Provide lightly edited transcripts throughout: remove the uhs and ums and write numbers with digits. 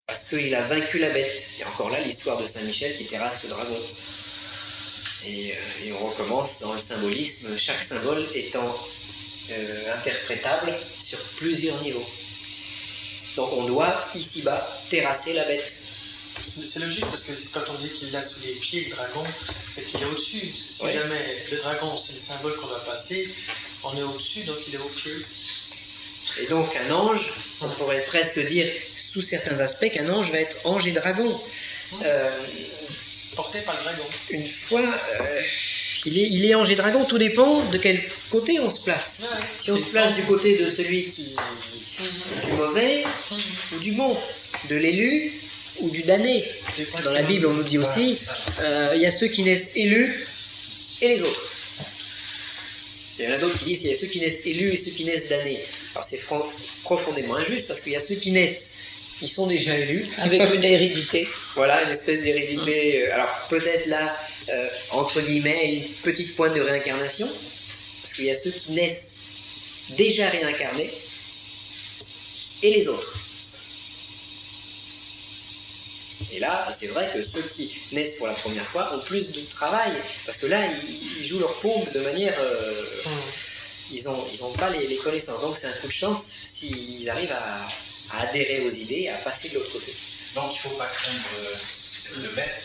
parce qu'il a vaincu la bête. Et encore là, l'histoire de Saint-Michel qui terrasse le dragon. Et on recommence dans le symbolisme, chaque symbole étant interprétable sur plusieurs niveaux. Donc on doit, ici-bas, terrasser la bête. C'est logique parce que quand on dit qu'il a sous les pieds le dragon, c'est qu'il est au-dessus. Si Oui. jamais le dragon c'est le symbole qu'on doit passer, on est au-dessus, donc il est au pied. Et donc un ange, on pourrait presque dire, sous certains aspects, qu'un ange va être ange et dragon. Porté par le dragon. Une fois, il est ange et dragon, tout dépend de quel côté on se place. Ouais. Si on se place du côté de celui du mauvais ou du bon, de l'élu ou du damné. Parce que dans la Bible, on nous dit aussi, il y a ceux qui naissent élus et les autres. Il y en a d'autres qui disent qu'il y a ceux qui naissent élus et ceux qui naissent damnés. Alors c'est profondément injuste parce qu'il y a ceux qui naissent, ils sont déjà élus. Avec une hérédité. Voilà, une espèce d'hérédité. Alors peut-être là, entre guillemets, une petite pointe de réincarnation. Parce qu'il y a ceux qui naissent déjà réincarnés et les autres. Et là, c'est vrai que ceux qui naissent pour la première fois ont plus de travail, parce que là, ils jouent leur paume de manière... ils n'ont pas les connaissances, donc c'est un coup de chance s'ils arrivent à adhérer aux idées, à passer de l'autre côté. Donc il ne faut pas craindre cette bête,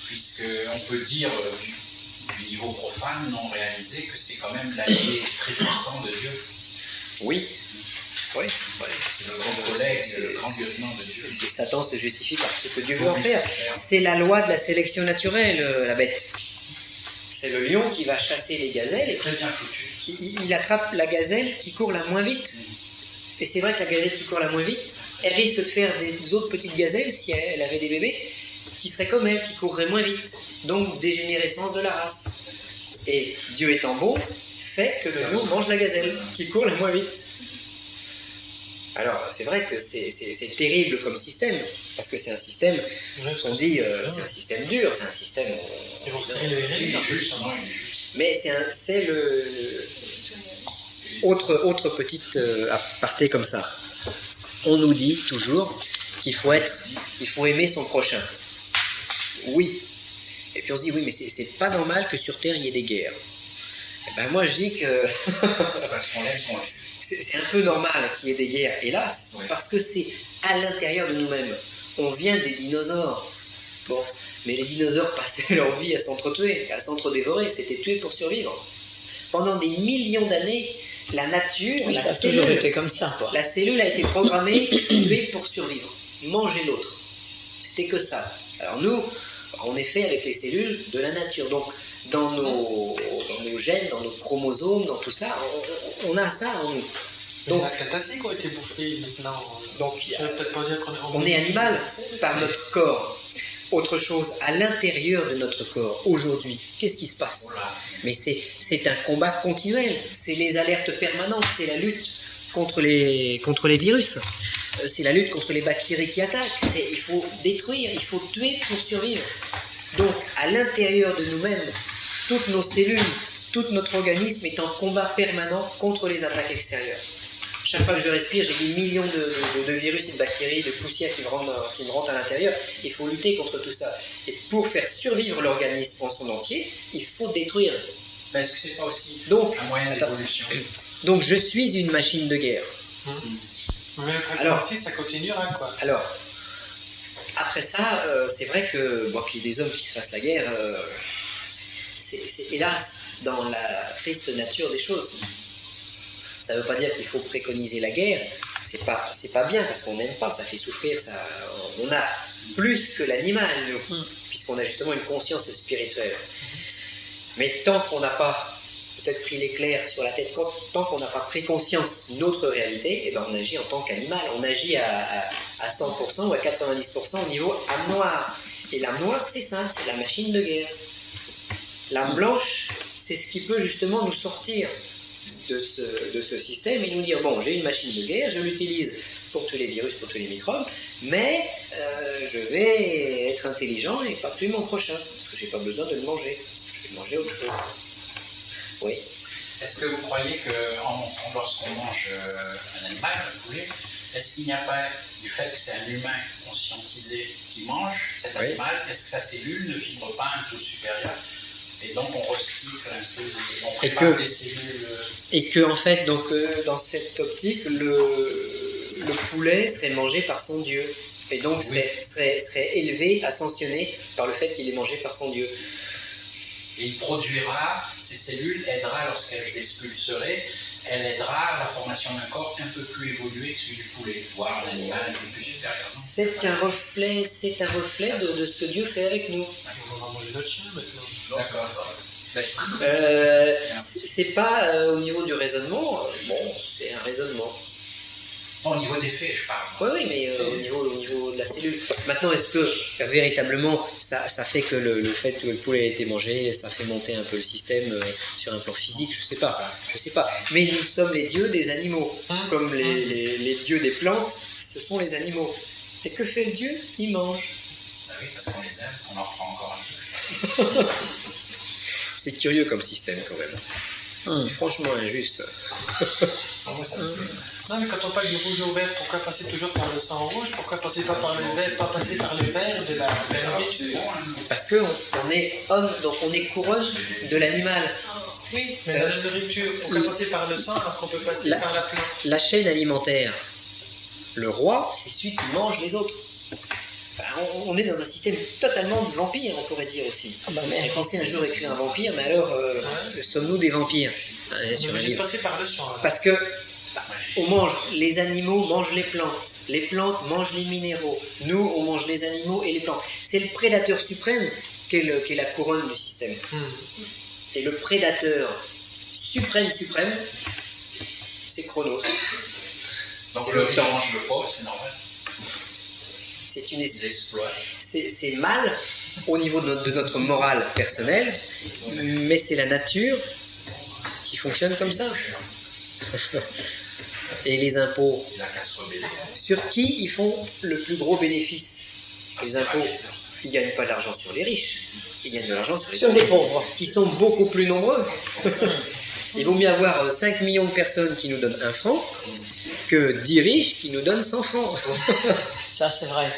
puisqu'on peut dire du niveau profane, non réalisé, que c'est quand même l'allié très puissant de Dieu. Oui. Oui, c'est le grand collègue, le grand lieutenant de Dieu. Satan se justifie par ce que Dieu veut en faire. C'est la loi de la sélection naturelle, la bête. C'est le lion qui va chasser les gazelles. C'est très bien foutu. Il attrape la gazelle qui court la moins vite. Et c'est vrai que la gazelle qui court la moins vite, elle risque de faire des autres petites gazelles, si elle avait des bébés, qui seraient comme elle, qui courraient moins vite. Donc dégénérescence de la race. Et Dieu étant bon, fait que le lion mange la gazelle, qui court la moins vite. Alors, c'est vrai que c'est terrible comme système, parce que c'est un système, on dit, c'est un système dur, c'est un système... Ils vont retirer le RL. Il est juste. Mais c'est le... Autre petite aparté comme ça. On nous dit toujours qu'il faut aimer son prochain. Oui. Et puis on se dit, oui, mais c'est pas normal que sur Terre, il y ait des guerres. Et ben moi, je dis que... C'est parce qu'on l'aime qu'on le tue. C'est un peu normal qu'il y ait des guerres, hélas, parce que c'est à l'intérieur de nous-mêmes. On vient des dinosaures. Bon, mais les dinosaures passaient leur vie à s'entretuer, à s'entre-dévorer, c'était tuer pour survivre. Pendant des millions d'années, la nature, Oui, ça a toujours été comme ça, quoi. La cellule a été programmée tuer pour survivre, manger l'autre. C'était que ça. Alors nous, on est fait avec les cellules de la nature. Donc, dans nos gènes, dans nos chromosomes, dans tout ça, on a ça en nous. Donc, la cataclysme qui a été bouffée maintenant. Donc, peut-être pas dire on est animal par notre corps. Autre chose, à l'intérieur de notre corps, aujourd'hui, qu'est-ce qui se passe? Mais c'est un combat continuel, c'est les alertes permanentes, c'est la lutte contre les virus, c'est la lutte contre les bactéries qui attaquent, il faut détruire, il faut tuer pour survivre. Donc, à l'intérieur de nous-mêmes, toutes nos cellules, tout notre organisme est en combat permanent contre les attaques extérieures. Chaque fois que je respire, j'ai des millions de virus et de bactéries, de poussières qui me rentrent à l'intérieur. Il faut lutter contre tout ça. Et pour faire survivre l'organisme en son entier, il faut détruire. Mais est-ce que c'est pas aussi un moyen d'évolution? Donc je suis une machine de guerre. Mais alors, ça continuera, quoi. Alors, après ça, c'est vrai que qu'il y ait des hommes qui se fassent la guerre, c'est hélas dans la triste nature des choses. Ça ne veut pas dire qu'il faut préconiser la guerre, c'est pas bien parce qu'on n'aime pas, ça fait souffrir, on a plus que l'animal, nous, puisqu'on a justement une conscience spirituelle. Mais tant qu'on n'a pas peut-être pris l'éclair sur la tête, tant qu'on n'a pas pris conscience de notre réalité, eh ben on agit en tant qu'animal, on agit à 100% ou à 90% au niveau âme noire. Et l'âme noire, c'est ça, c'est la machine de guerre. L'âme blanche, c'est ce qui peut justement nous sortir de ce système et nous dire, bon, j'ai une machine de guerre, je l'utilise pour tous les virus, pour tous les microbes, mais je vais être intelligent et pas tuer mon prochain, parce que j'ai pas besoin de le manger, je vais manger autre chose. Oui. Est-ce que vous croyez que lorsqu'on mange un animal, un poulet, est-ce qu'il n'y a pas, du fait que c'est un humain conscientisé qui mange cet Oui. animal, est-ce que sa cellule ne vibre pas un taux supérieur? Et donc on recycle un peu, on prépare des cellules. Et que en fait, donc, dans cette optique, le poulet serait mangé par son dieu. Et donc serait élevé, ascensionné par le fait qu'il est mangé par son dieu. Et il produira, ces cellules aidera lorsqu'elle expulserait, elle aidera à la formation d'un corps un peu plus évolué que celui du poulet, voire un animal un peu plus supérieur. C'est un reflet de ce que Dieu fait avec nous. On va manger notre chien maintenant. D'accord. C'est pas au niveau du raisonnement, bon, c'est un raisonnement. Au niveau des faits, je parle. Oui, mais au niveau de la cellule. Maintenant, est-ce que véritablement ça fait que le fait que le poulet ait été mangé, ça fait monter un peu le système sur un plan physique? Je sais pas. Mais nous sommes les dieux des animaux, comme les dieux des plantes, ce sont les animaux. Et que fait le dieu? Il mange. Ah oui, parce qu'on les aime, on en reprend encore un peu. C'est curieux comme système quand même. Franchement injuste. Moi, ça me plaît. Non, mais quand on parle du rouge au vert, pourquoi passer toujours par le sang rouge? Pourquoi passer pas par le vert, pas passer par le vert de la nourriture? Parce que on est homme, donc on est couronne de l'animal. Oui, mais dans la nourriture, pourquoi passer par le sang alors qu'on peut passer par la plante? La chaîne alimentaire. Le roi, c'est celui qui mange les autres. Enfin, on est dans un système totalement de vampire, on pourrait dire aussi. J'ai pensé un jour écrire un vampire, mais alors, sommes-nous des vampires? Sur un J'ai livre. passé par le sang. alors. Parce que on mange, les animaux mangent les plantes mangent les minéraux, nous on mange les animaux et les plantes. C'est le prédateur suprême qui est la couronne du système. Et le prédateur suprême, c'est Chronos. Donc C'est le le riche temps. mange le pauvre, c'est normal. C'est une Il exploite. c'est mal au niveau de notre morale personnelle, mais c'est la nature qui fonctionne comme ça. Et les impôts, Il a qu'à se rebeller. sur qui ils font le plus gros bénéfice? Les impôts, ils ne gagnent pas de l'argent sur les riches, ils gagnent de l'argent sur les pauvres, qui sont beaucoup plus nombreux. Il vaut mieux avoir 5 millions de personnes qui nous donnent 1 franc que 10 riches qui nous donnent 100 francs. Ça, c'est vrai.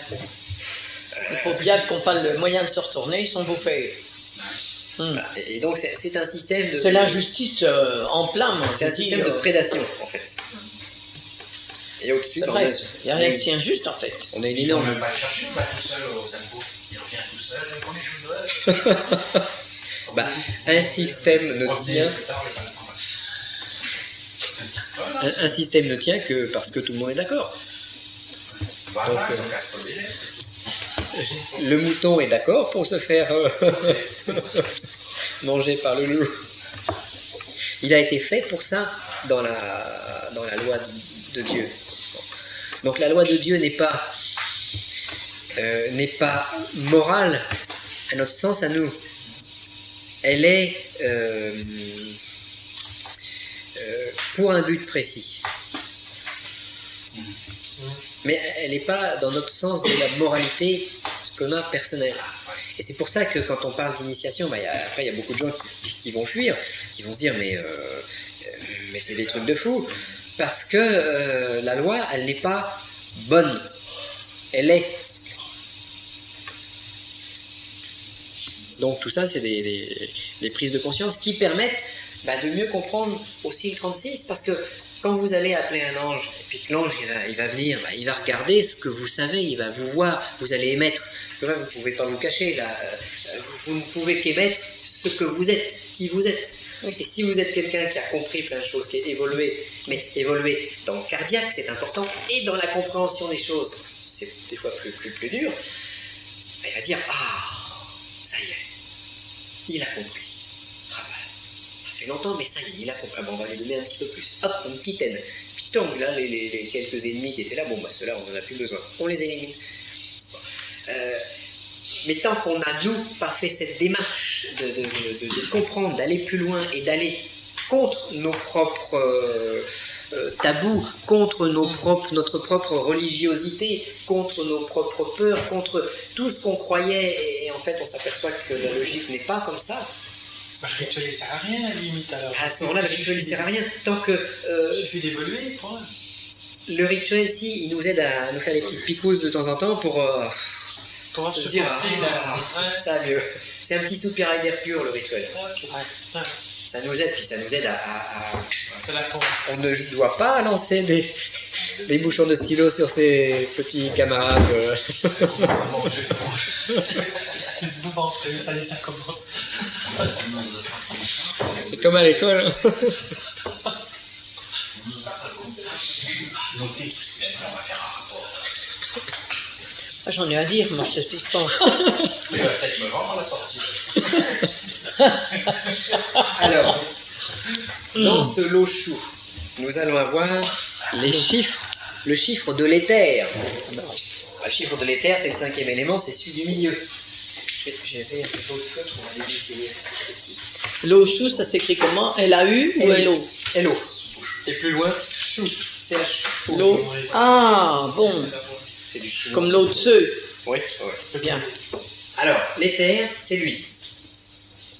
Il faut bien qu'on parle le moyen de se retourner, ils sont bouffés. Et donc c'est un système de... C'est l'injustice en plein, moi. C'est un système de prédation, en fait. Et au-dessus, C'est vrai, il n'y a rien de si injuste, en fait. on a une Ils n'ont énorme... même pas cherché, il va tout seul aux impôts. Il revient tout seul, le premier jour de un système ne tient... Un système ne tient que parce que tout le monde est d'accord. Voilà, Donc, ils ont qu'à se rebeller. Le mouton est d'accord pour se faire manger par le loup. Il a été fait pour ça dans la loi de Dieu. Donc la loi de Dieu n'est pas morale à notre sens, à nous. Elle est pour un but précis. Mais elle n'est pas dans notre sens de la moralité qu'on a personnelle. Et c'est pour ça que quand on parle d'initiation, après il y a beaucoup de gens qui vont fuir, qui vont se dire mais c'est des trucs de fou. Parce que la loi, elle n'est pas bonne. Elle est. Donc tout ça, c'est des prises de conscience qui permettent de mieux comprendre aussi le 36, parce que quand vous allez appeler un ange, et puis que l'ange il va venir, il va regarder ce que vous savez, il va vous voir, vous allez émettre. Vous ne pouvez pas vous cacher, là. Vous ne pouvez qu'émettre ce que vous êtes, qui vous êtes. Et si vous êtes quelqu'un qui a compris plein de choses, qui est évolué, mais évolué dans le cardiaque, c'est important, et dans la compréhension des choses, c'est des fois plus dur, il va dire, ça y est, il a compris. Ça fait longtemps, mais ça y est, il a compris. On va lui donner un petit peu plus. Hop, une petite aide. Puis tant là, les quelques ennemis qui étaient là, ceux-là, on n'en a plus besoin. On les élimine. Mais tant qu'on n'a, nous, pas fait cette démarche de comprendre, d'aller plus loin et d'aller contre nos propres tabous, contre notre propre religiosité, contre nos propres peurs, contre tout ce qu'on croyait, et en fait, on s'aperçoit que la logique n'est pas comme ça. Le rituel, il sert à rien, à la limite, alors. À ce moment-là, le rituel, il sert à rien. Tant que... Il suffit d'évoluer, point. le rituel, si, il nous aide à nous faire des petites picousses de temps en temps pour Pour se se dire porter ah, ça va mieux. C'est un petit soupirail d'air pur, le rituel. Ouais. Ça nous aide, puis ça nous aide à C'est la con. on ne doit pas lancer des bouchons de stylo sur ses petits camarades. Ça mange. Tu se bouffes en frais, ça y est, ça commence. C'est comme à l'école. Notez tout ce qu'il vient de faire, on va faire un rapport. Ah, j'en ai à dire, moi je t'explique pas. Mais il va peut-être me vendre à la sortie. Alors, dans ce lot chou, nous allons avoir les chiffres, le chiffre de l'éther. Le chiffre de l'éther, c'est le 5e élément, c'est celui du milieu. J'avais un peu d'eau de feutre, on va aller essayer. L'eau chou, ça s'écrit comment? L-A-U ou L-O? Hello. Et plus loin, chou. CH. L'eau. Ah, bon. C'est du chinois. Comme l'eau de ceux. Oui, oui. Bien. Alors, l'éther, c'est lui.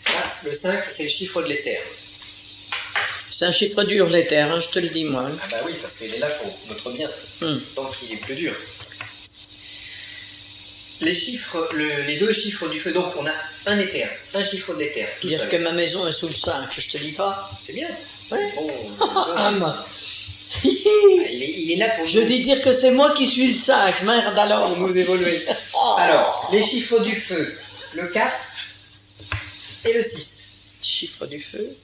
Là, le 5, c'est le chiffre de l'éther. C'est un chiffre dur, l'éther, hein, je te le dis, moi. Ah bah oui, parce qu'il est là pour notre bien. Donc il est plus dur. Les chiffres, les deux chiffres du feu, donc on a un éther, un chiffre de l'éther, tout Dire seul. que ma maison est sous le 5, je te dis pas. C'est bien. Ouais. Bon, Ah, moi. il est là pour Je nous, dis dire que c'est moi qui suis le 5, merde alors. pour nous évoluer. Alors, les chiffres du feu, le 4 et le 6. Chiffre du feu,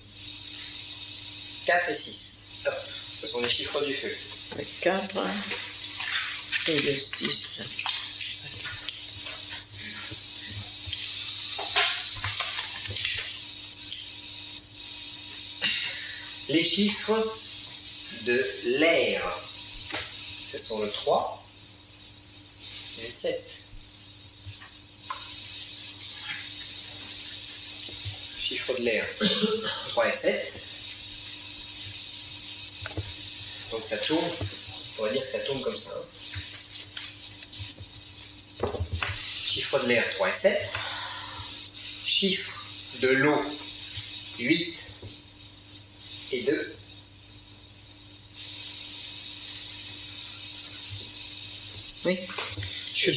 4 et 6. Hop, ce sont les chiffres du feu. le 4 et le 6. Les chiffres de l'air, ce sont le 3 et le 7. Chiffre de l'air, 3 et 7. Donc ça tourne, on va dire que ça tourne comme ça. Hein. Chiffre de l'air, 3 et 7. Chiffre de l'eau, 8 et 2. Oui. Je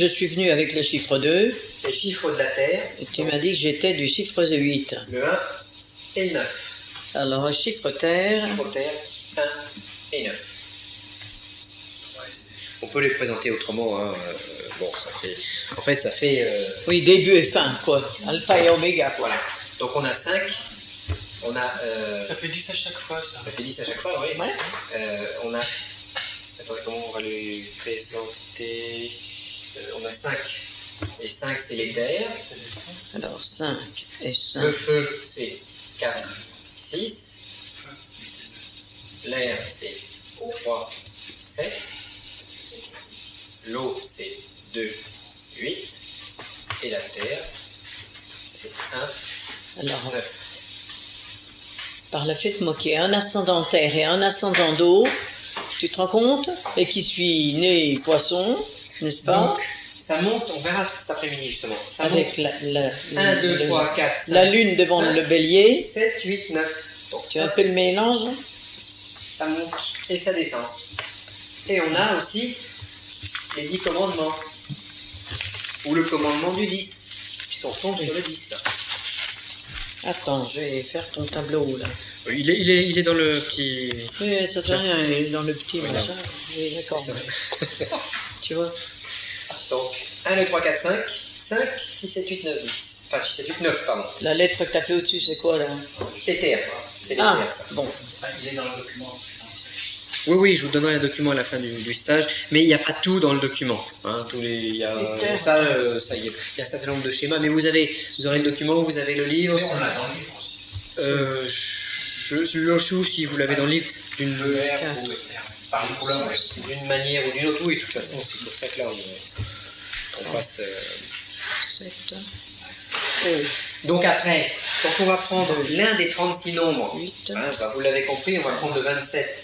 suis venu avec le chiffre 2 Les chiffres de la terre, et tu m'as dit que j'étais du chiffre 8. le 1 et le 9. Alors, le chiffre terre, Chiffre terre, 1 et 9. On peut les présenter autrement. Hein. Bon, ça fait. oui, début et fin, quoi. Alpha et oméga, quoi. Voilà. Donc on a 5. On a. Ça fait 10 à chaque fois, ça. Ça fait 10 à chaque fois, oui. Ouais. On a. Attends, comment on va les présenter? On a 5. Et 5, c'est l'éther. Alors, 5 et 5. Le feu, c'est 4, 6. L'air, c'est 3, 7. L'eau, c'est 2, 8. Et la terre, c'est 1, Alors, 9. par le fait, moi qui ai un ascendant terre et un ascendant d'eau, tu te rends compte? Et qui suis né poisson, n'est-ce pas? Donc, ça monte, on verra cet après-midi justement. Ça Avec monte. la 1, 2, 3, 4, 5, la lune devant 5, le bélier. 7, 8, 9. Donc, Tu as un peu le mélange? ça monte et ça descend. Et on a aussi les 10 commandements. Ou le commandement du 10. Puisqu'on retombe sur le 10 là. Attends, je vais faire ton tableau là. Il est dans le petit. Oui, ça fait rien, il est dans le petit Voilà. machin. Oui, d'accord. Tu vois? Donc, 1, 2, 3, 4, 5. 5, 6, 7, 8, 9, 10. Enfin, 6, 7, 8, 9, pardon. La lettre que tu as fait au-dessus, c'est quoi là? Éther. C'est l'éther, Ah, ça. bon. Enfin, il est dans le document. Oui, oui, je vous donnerai un document à la fin du stage, mais il n'y a pas tout dans le document. Hein, il y a, Éther. ça y est, il y a un certain nombre de schémas, mais vous aurez le document, vous avez le livre. Mais on l'a dans le livre aussi. Le chou, si vous l'avez dans le livre, d'une Feu, air, eau, éther. Par les couleurs, oui. manière ou d'une autre, oui, de toute façon, c'est pour ça que là, on passe. 7. Donc après, quand on va prendre l'un des 36 nombres, 8. hein, bah, vous l'avez compris, on va prendre le 27.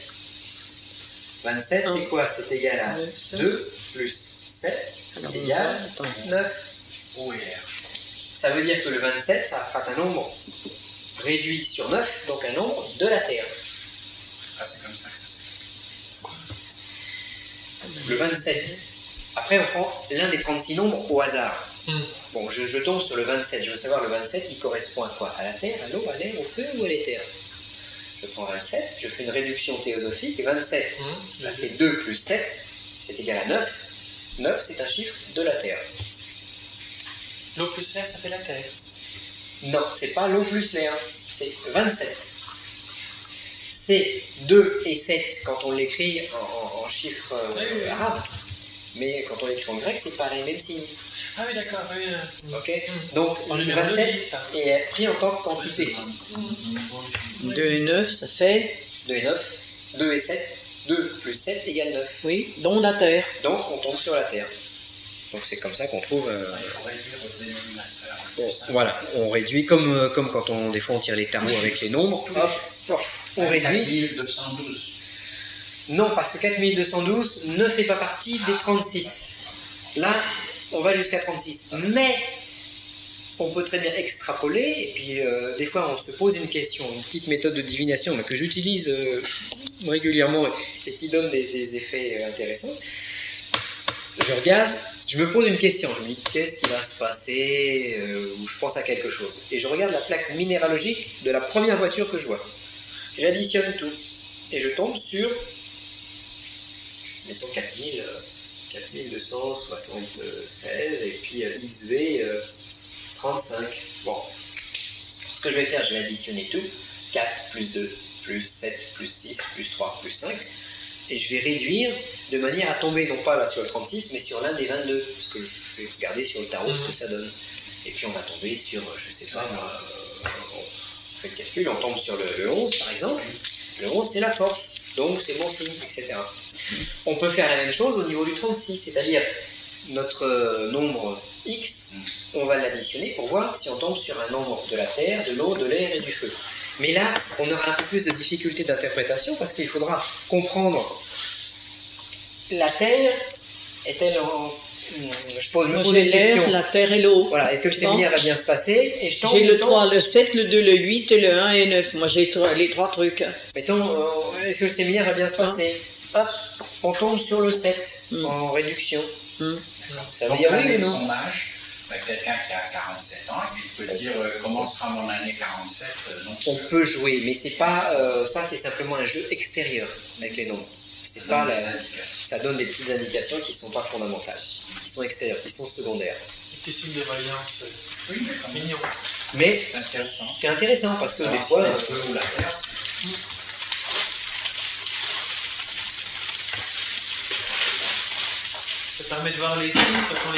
27, c'est quoi? C'est égal à 2 plus 7 Alors, égale attends. 9. Eau et air. Ça veut dire que le 27, ça fera un nombre réduit sur 9, donc un nombre de la Terre. Ah, c'est comme ça que ça se fait. le 27. Après, on prend l'un des 36 nombres au hasard. Bon, je tombe sur le 27. Je veux savoir, le 27, il correspond à quoi? À la terre, à l'eau, à l'air, au feu ou à l'éther? Je prends 27, je fais une réduction théosophique, et 27, ça fait 2 plus 7, c'est égal à 9. 9, c'est un chiffre de la terre. L'eau plus l'air, ça fait la terre. Non, c'est pas l'eau plus l'air, c'est 27. C'est 2 et 7 quand on l'écrit en chiffres arabes, mais quand on l'écrit en grec, c'est pas les mêmes signes. Ah oui, d'accord, oui. Ok. Donc, En le numéro 27 ça. est pris en tant que quantité. 2 et 9, ça fait, 2 et 9, 2 et 7, 2 plus 7 égale 9. oui, dont la terre. Donc, on tombe sur la terre. Donc, c'est comme ça qu'on trouve... Il faut réduire au dénominateur. Bon, voilà, on réduit comme quand des fois on tire les tarots avec les nombres. Hop, on réduit. 4212. Non, parce que 4212 ne fait pas partie des 36. Là, on va jusqu'à 36. Mais on peut très bien extrapoler, et puis des fois on se pose une question, une petite méthode de divination mais que j'utilise régulièrement et qui donne des effets intéressants. Je regarde, je me pose une question, je me dis qu'est-ce qui va se passer, ou je pense à quelque chose. Et je regarde la plaque minéralogique de la première voiture que je vois. J'additionne tout, et je tombe sur, mettons 4276, et puis XV 35. Bon, ce que je vais faire, je vais additionner tout, 4 plus 2, plus 7, plus 6, plus 3, plus 5, et je vais réduire de manière à tomber non pas là sur le 36, mais sur l'un des 22, parce que je vais regarder sur le tarot ce que ça donne. Et puis on va tomber sur, je sais pas, on fait le calcul, on tombe sur le 11 par exemple. Le 11 c'est la force, donc c'est bon signe, etc. On peut faire la même chose au niveau du 36, c'est-à-dire notre nombre X, on va l'additionner pour voir si on tombe sur un nombre de la terre, de l'eau, de l'air et du feu. Mais là, on aura un peu plus de difficulté d'interprétation parce qu'il faudra comprendre la terre est-elle en... Je pose Moi, une j'ai l'air, question. la terre et l'eau. Voilà, est-ce que le séminaire va bien se passer? Et je tombe, J'ai le mettons, 3, le 7, le 2, le 8, le 1 et 9. Moi, j'ai les 3 trucs. mettons, est-ce que le séminaire va bien se passer? Hop, on tombe sur le 7 en réduction. Ça veut Donc, dire oui l'année ou de non? son âge, quelqu'un qui a 47 ans, il peut dire comment sera mon année 47 non. On peut jouer, mais c'est pas ça, c'est simplement un jeu extérieur avec les nombres. C'est pas donne la... des indications. Ça donne des petites indications qui sont pas fondamentales, qui sont extérieures, qui sont secondaires. Des signes de vaillance Oui, d'accord. mignons. Mais C'est intéressant. c'est intéressant parce que des Alors, fois, c'est le feu ou la terre, Ça permet de voir les signes quand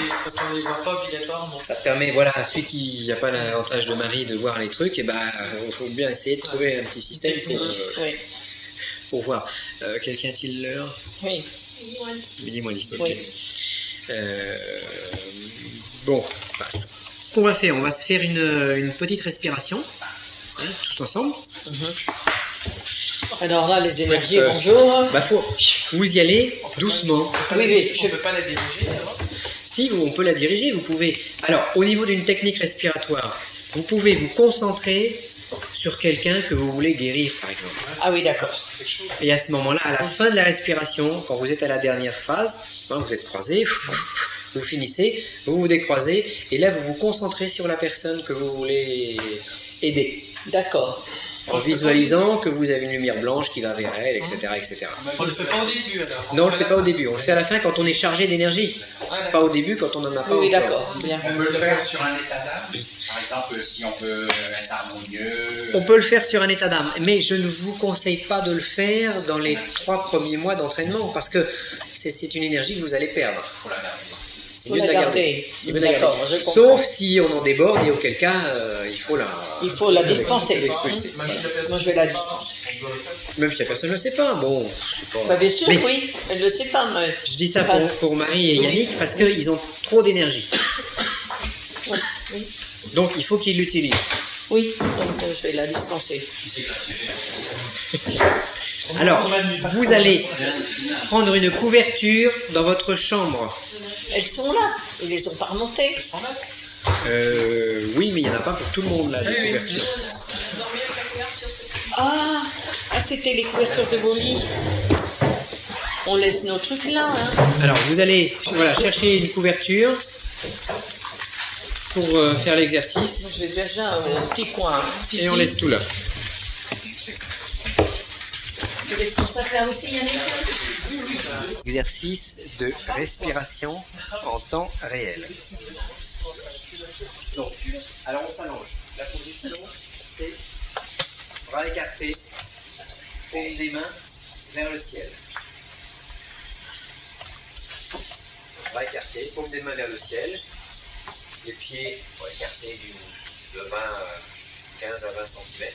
on les voit pas obligatoirement. ça permet, voilà, à celui qui n'a pas l'avantage de Marie de voir les trucs, et ben, il faut bien essayer de trouver un petit système Oui. pour voir. Quelqu'un a-t-il l'heure? Oui. Midi moins 10, ok. Oui. Bon, passe. Ce qu'on va faire, on va se faire une petite respiration, hein, tous ensemble. Alors là, les énergies, Ouais, bonjour. Bah, vous y allez doucement. Oui, On ne peut pas la diriger d'abord. Si, on peut la diriger, vous pouvez... Alors, au niveau d'une technique respiratoire, vous pouvez vous concentrer sur quelqu'un que vous voulez guérir, par exemple. Ah oui, d'accord. Et à ce moment-là, à la fin de la respiration, quand vous êtes à la dernière phase, hein, vous êtes croisés, vous finissez, vous vous décroisez, et là, vous vous concentrez sur la personne que vous voulez aider, D'accord. en visualisant que vous avez une lumière blanche qui va vers elle, etc. etc. On ne le fait pas au début alors. Non, on ne le fait pas au début, on le fait à la fin quand on est chargé d'énergie, Ah, pas au début quand on n'en a pas Oui, encore. d'accord. Bien. On peut le faire sur un état d'âme. Par exemple, si on veut être harmonieux. On peut le faire sur un état d'âme, mais je ne vous conseille pas de le faire dans les 3 premiers mois d'entraînement, parce que c'est une énergie que vous allez perdre. Il faut la garder. C'est Faut mieux de la la garder. garder. C'est mieux de la D'accord, garder. je comprends. Sauf si on en déborde, et auquel cas, il faut la dispenser. l'expulser. Même si la personne Moi, je vais la ne sait pas, dispenser. on doit le faire. Même si la personne ne le sait pas, bon, c'est pas... Bah, bien sûr, Mais oui. Elle ne le sait pas, mais... je dis ça c'est pas- pour Marie et Yannick, parce qu'ils ont trop d'énergie. Oui, oui. Donc il faut qu'ils l'utilisent. Oui, donc je vais la dispenser. Alors, vous allez prendre une couverture dans votre chambre. Elles sont là. Ils les ont pas remontées. Ils sont là. Oui, mais il n'y en a pas pour tout le monde, là, des Oui, oui. couvertures. Ah, c'était les couvertures de vos lits. on laisse nos trucs là. Hein. Alors, vous allez chercher une couverture pour faire l'exercice. Je vais déjà au petit coin. Hein. Et on laisse tout là. Tu laisses ton sac là aussi, Yannick? Exercice de respiration en temps réel. Donc, alors on s'allonge. La position, c'est bras écartés, paume des mains vers le ciel. Bras écartés, paume des mains vers le ciel. Les pieds écartés de 15 à 20 cm.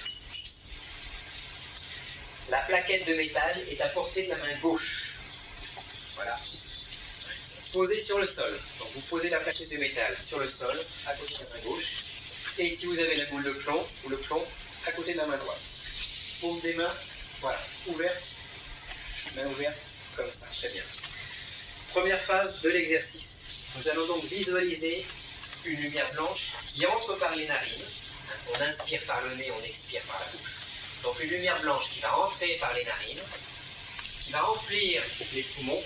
La plaquette de métal est à portée de la main gauche. Voilà. Posée sur le sol. Donc vous posez la plaquette de métal sur le sol, à côté de la main gauche. Et ici vous avez la boule de plomb, ou le plomb, à côté de la main droite. Paume des mains, voilà, ouverte. Main ouverte, comme ça, très bien. Première phase de l'exercice. Nous allons donc visualiser une lumière blanche qui entre par les narines. On inspire par le nez, on expire par la bouche. Donc une lumière blanche qui va entrer par les narines, qui va remplir les poumons,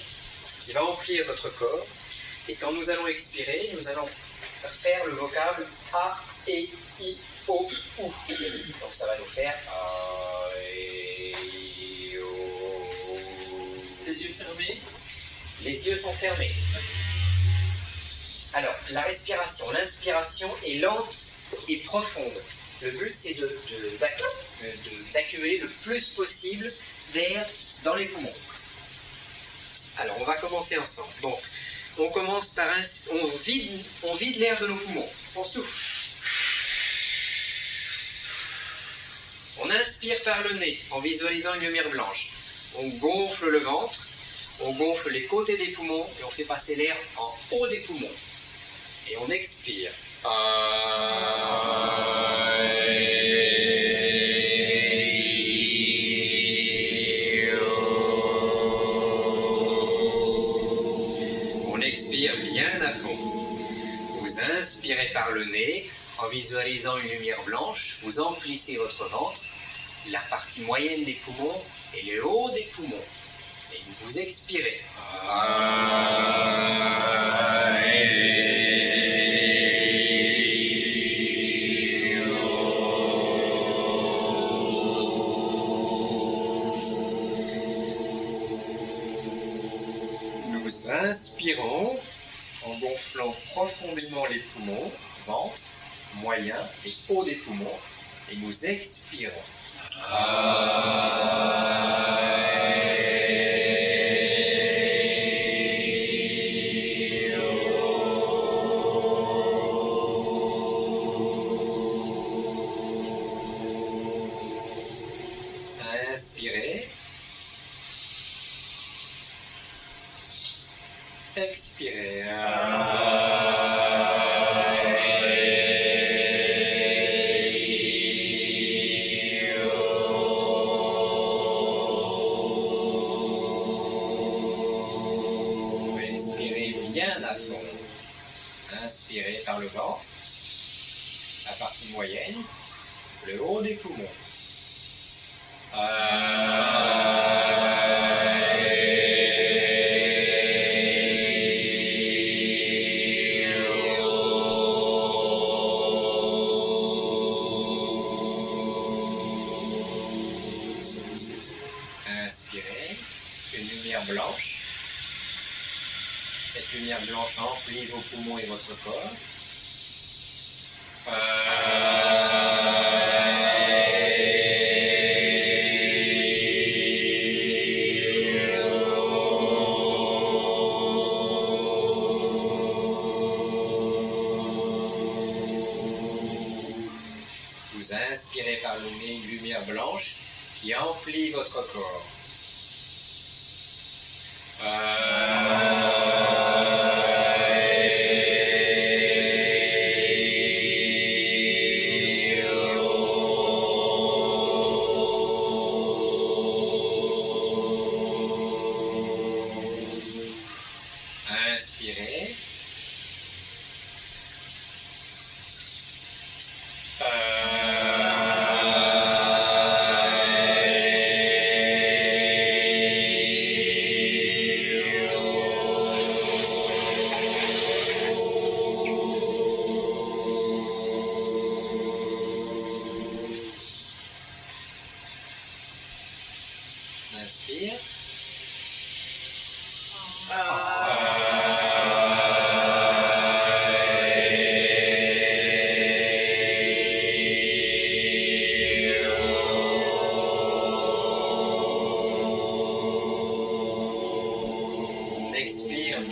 qui va remplir notre corps. Et quand nous allons expirer, nous allons faire le vocable A, E, I, O, U. Donc ça va nous faire A, E, I, O. Les yeux fermés. Les yeux sont fermés. Alors, la respiration, l'inspiration est lente et profonde. Le but, c'est d'accumuler le plus possible d'air dans les poumons. Alors, on va commencer ensemble. Donc, on commence par on vide l'air de nos poumons. On souffle. On inspire par le nez en visualisant une lumière blanche. On gonfle le ventre, on gonfle les côtés des poumons et on fait passer l'air en haut des poumons. Et on expire. On expire bien à fond. Vous inspirez par le nez en visualisant une lumière blanche. Vous emplissez votre ventre, la partie moyenne des poumons et le haut des poumons. Et vous expirez. Nous inspirons en gonflant profondément les poumons, ventre, moyen et haut des poumons, et nous expirons. Inspirez. Expirez. Expirez bien à fond. Inspirez par le ventre, la partie moyenne, le haut des poumons. Inspirez, une lumière blanche. Cette lumière blanche emplit vos poumons et votre corps. Vous inspirez par le nez une lumière blanche qui emplit votre corps. Inspirez.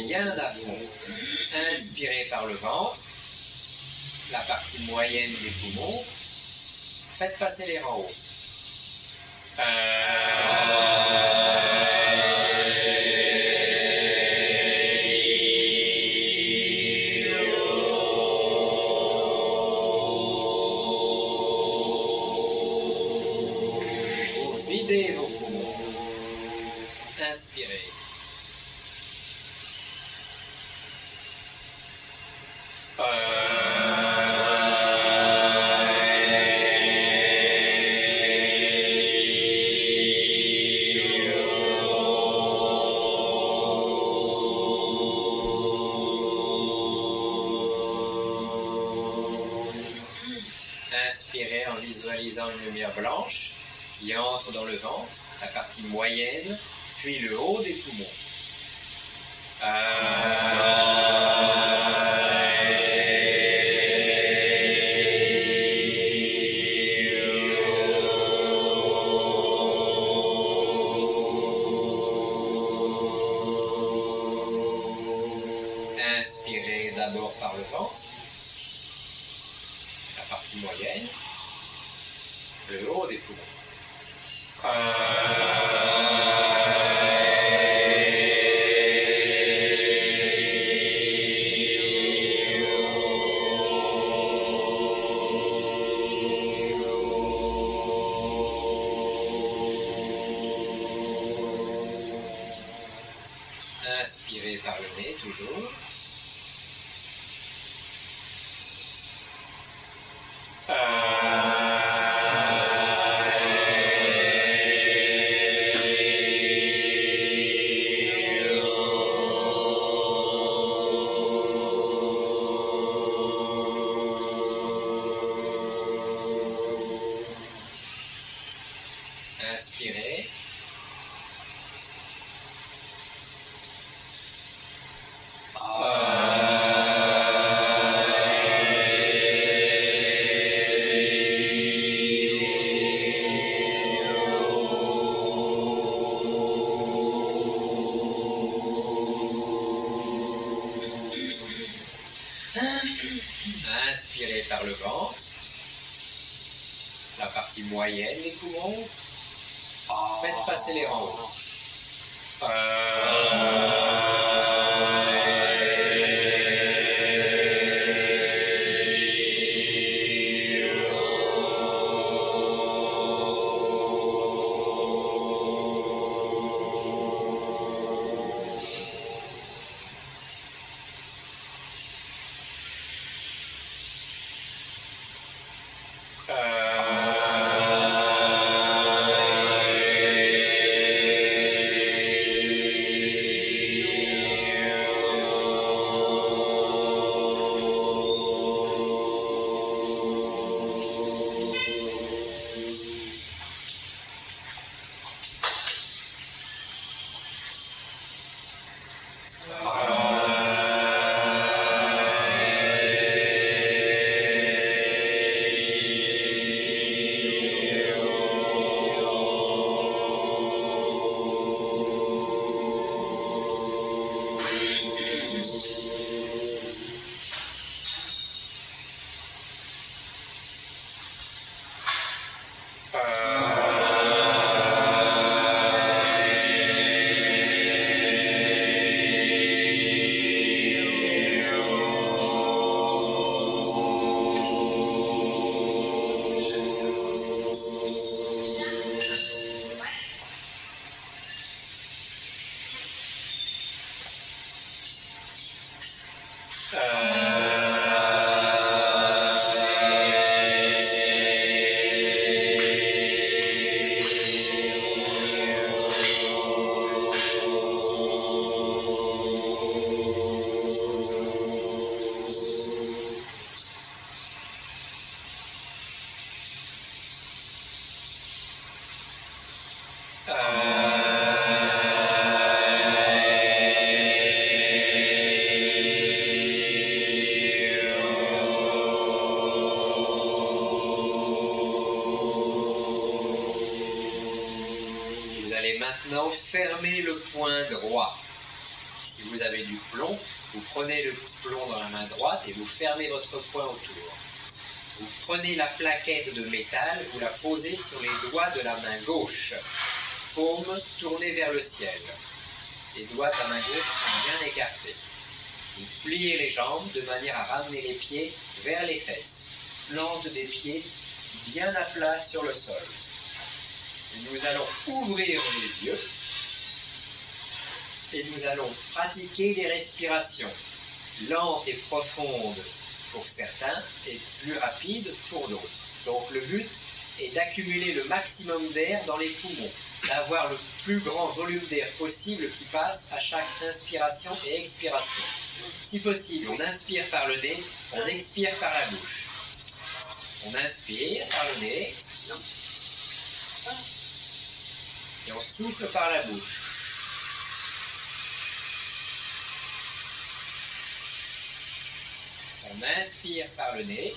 bien à fond. Inspirez par le ventre, la partie moyenne des poumons. Faites passer l'air en haut. Vous videz vos poumons. Inspirez. Inspirez en visualisant une lumière blanche qui entre dans le ventre, la partie moyenne, puis le haut des poumons. Inspirez d'abord par le ventre, la partie moyenne, le haut des poumons. Inspirez par le nez toujours. Inspirez. Inspirez par le ventre, la partie moyenne des poumons. Faites passer l'air en haut. Vous allez maintenant fermer le poing droit. Si vous vous avez du plomb, vous prenez le plomb dans la main droite et vous fermez votre poing autour. Vous prenez la plaquette de métal, vous la posez sur les doigts de la main gauche. Paume tournée vers le ciel. Les doigts de la main gauche sont bien écartés. Vous pliez les jambes de manière à ramener les pieds vers les fesses. Plante des pieds bien à plat sur le sol. Nous allons ouvrir les yeux et nous allons pratiquer des respirations lentes et profondes pour certains et plus rapides pour d'autres. Donc le but est d'accumuler le maximum d'air dans les poumons, d'avoir le plus grand volume d'air possible qui passe à chaque inspiration et expiration. Si possible, on inspire par le nez, on expire par la bouche. On inspire par le nez et on souffle par la bouche. On inspire par le nez.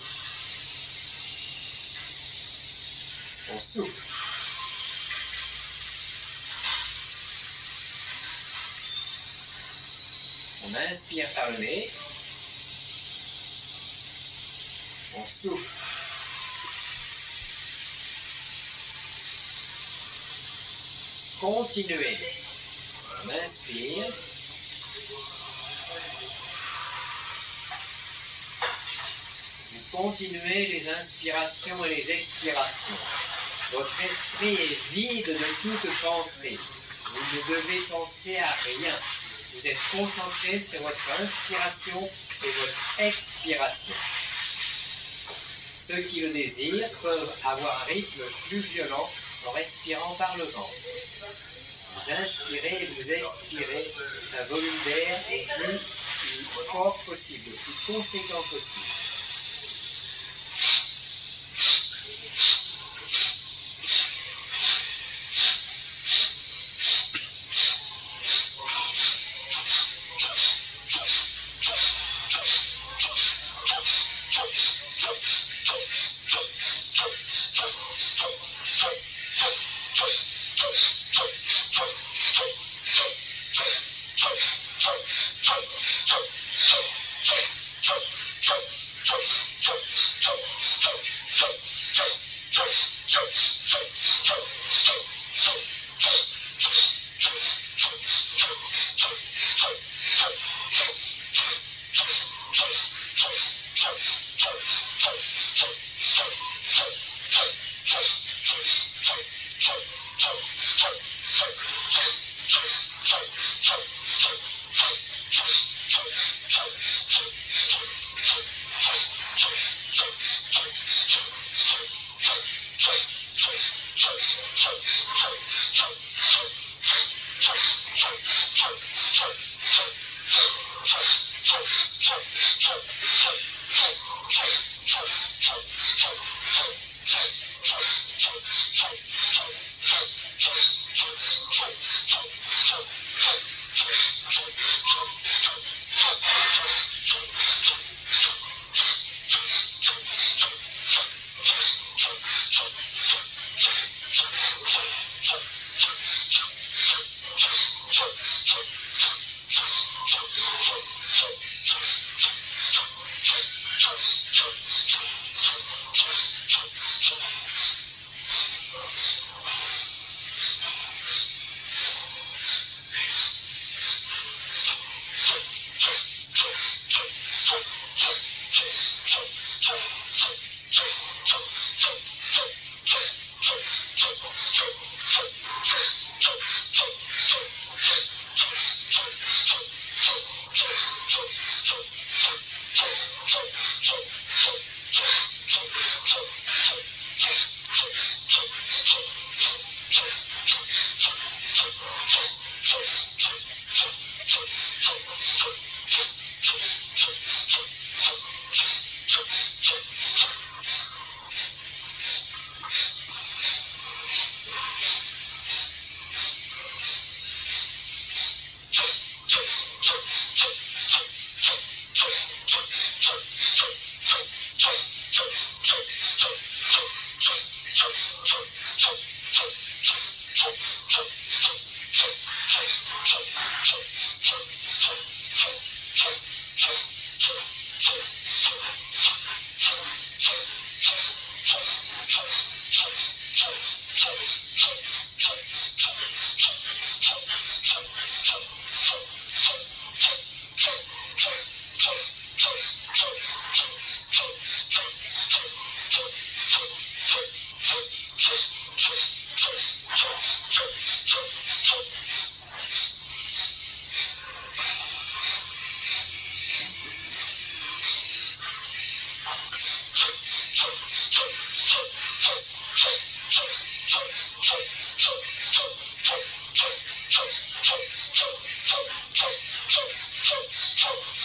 On souffle. On inspire par le nez. On souffle. Continuez. On inspire. Vous continuez les inspirations et les expirations. Votre esprit est vide de toute pensée. Vous ne devez penser à rien. Vous êtes concentré sur votre inspiration et votre expiration. Ceux qui le désirent peuvent avoir un rythme plus violent en respirant par le ventre. Vous inspirez et vous expirez un volume d'air le plus fort possible, le plus conséquent possible.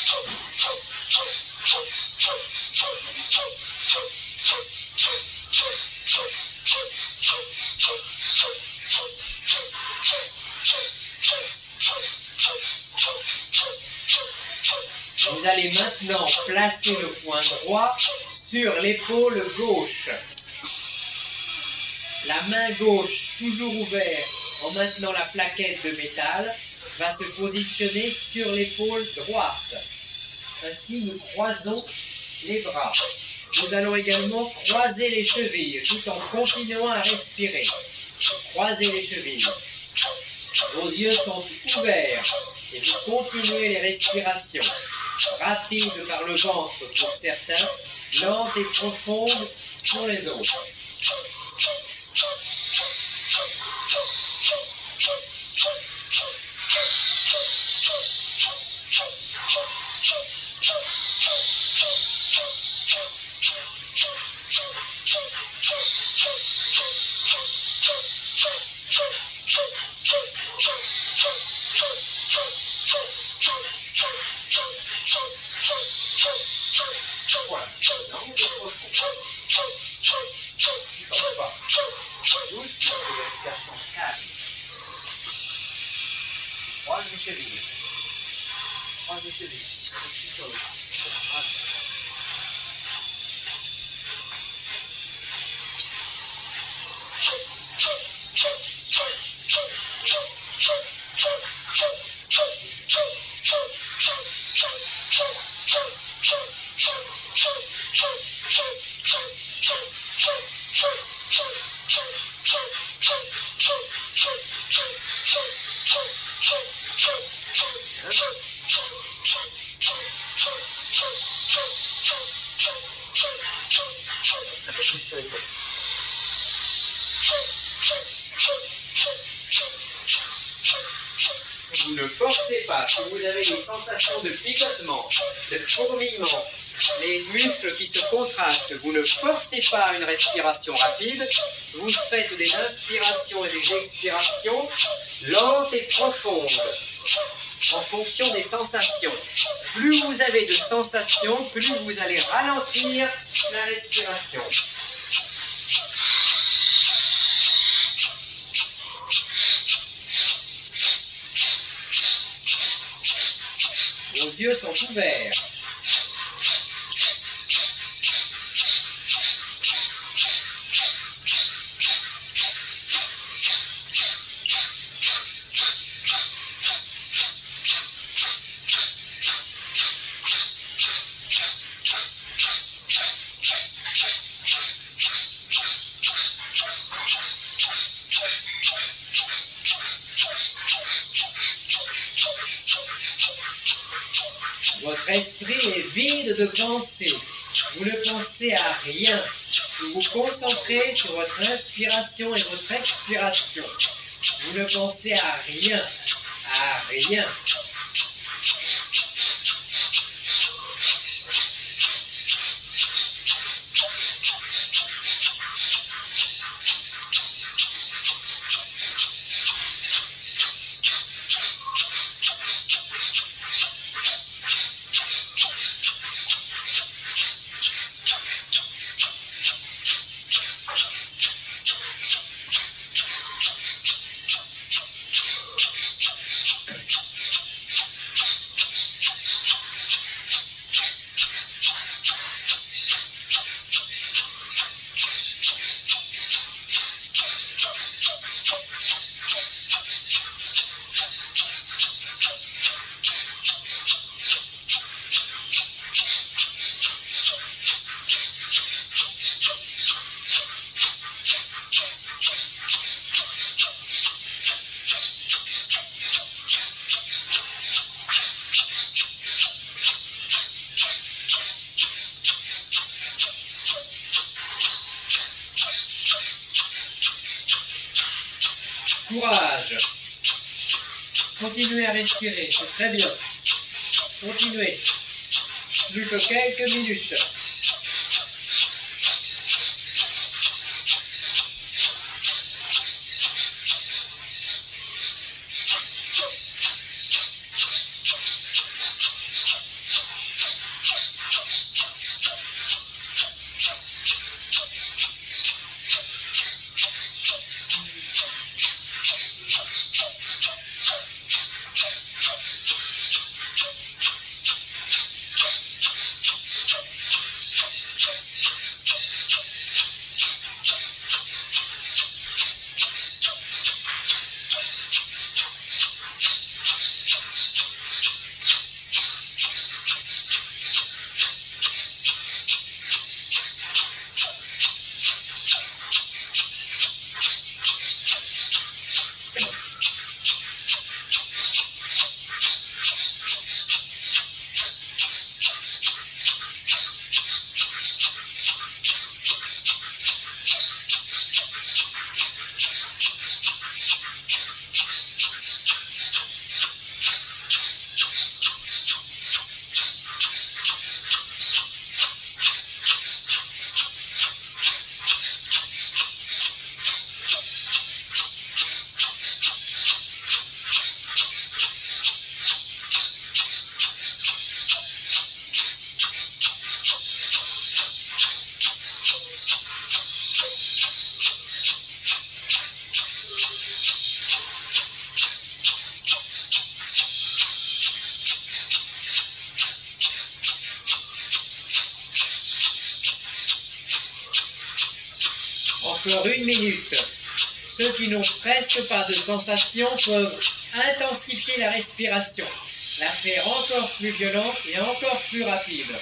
Vous allez maintenant placer le poing droit sur l'épaule gauche. La main gauche, toujours ouverte, en maintenant la plaquette de métal, va se positionner sur l'épaule droite. Ainsi, nous croisons les bras. Nous allons également croiser les chevilles, tout en continuant à respirer. Croisez les chevilles. Vos yeux sont ouverts et vous continuez les respirations. Rapides par le ventre pour certains, lentes et profondes pour les autres. Vous ne forcez pas. Si vous avez des sensations de picotement, de fourmillement, les muscles qui se contractent, vous ne forcez pas une respiration rapide. Vous faites des inspirations et des expirations lentes et profondes en fonction des sensations. Plus vous avez de sensations, plus vous allez ralentir la respiration. Vos yeux sont ouverts. Votre esprit est vide de pensée. Vous ne pensez à rien. Vous vous concentrez sur votre inspiration et votre expiration. Vous ne pensez à rien. À rien. Courage. Continuez à respirer, c'est très bien. Continuez. Plus que quelques minutes. Encore 1 minute. Ceux qui n'ont presque pas de sensation peuvent intensifier la respiration, la faire encore plus violente et encore plus rapide.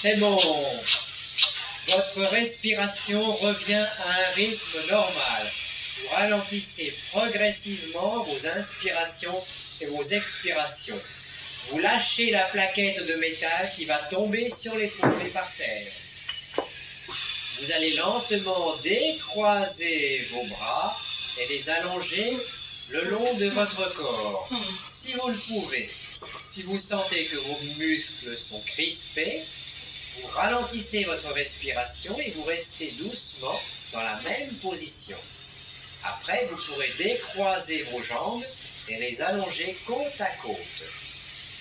C'est bon. Votre respiration revient à un rythme normal. Vous ralentissez progressivement vos inspirations et vos expirations. Vous lâchez la plaquette de métal qui va tomber sur les poumons par terre. Vous allez lentement décroiser vos bras et les allonger le long de votre corps. Si vous le pouvez, si vous sentez que vos muscles sont crispés, vous ralentissez votre respiration et vous restez doucement dans la même position. Après, vous pourrez décroiser vos jambes et les allonger côte à côte.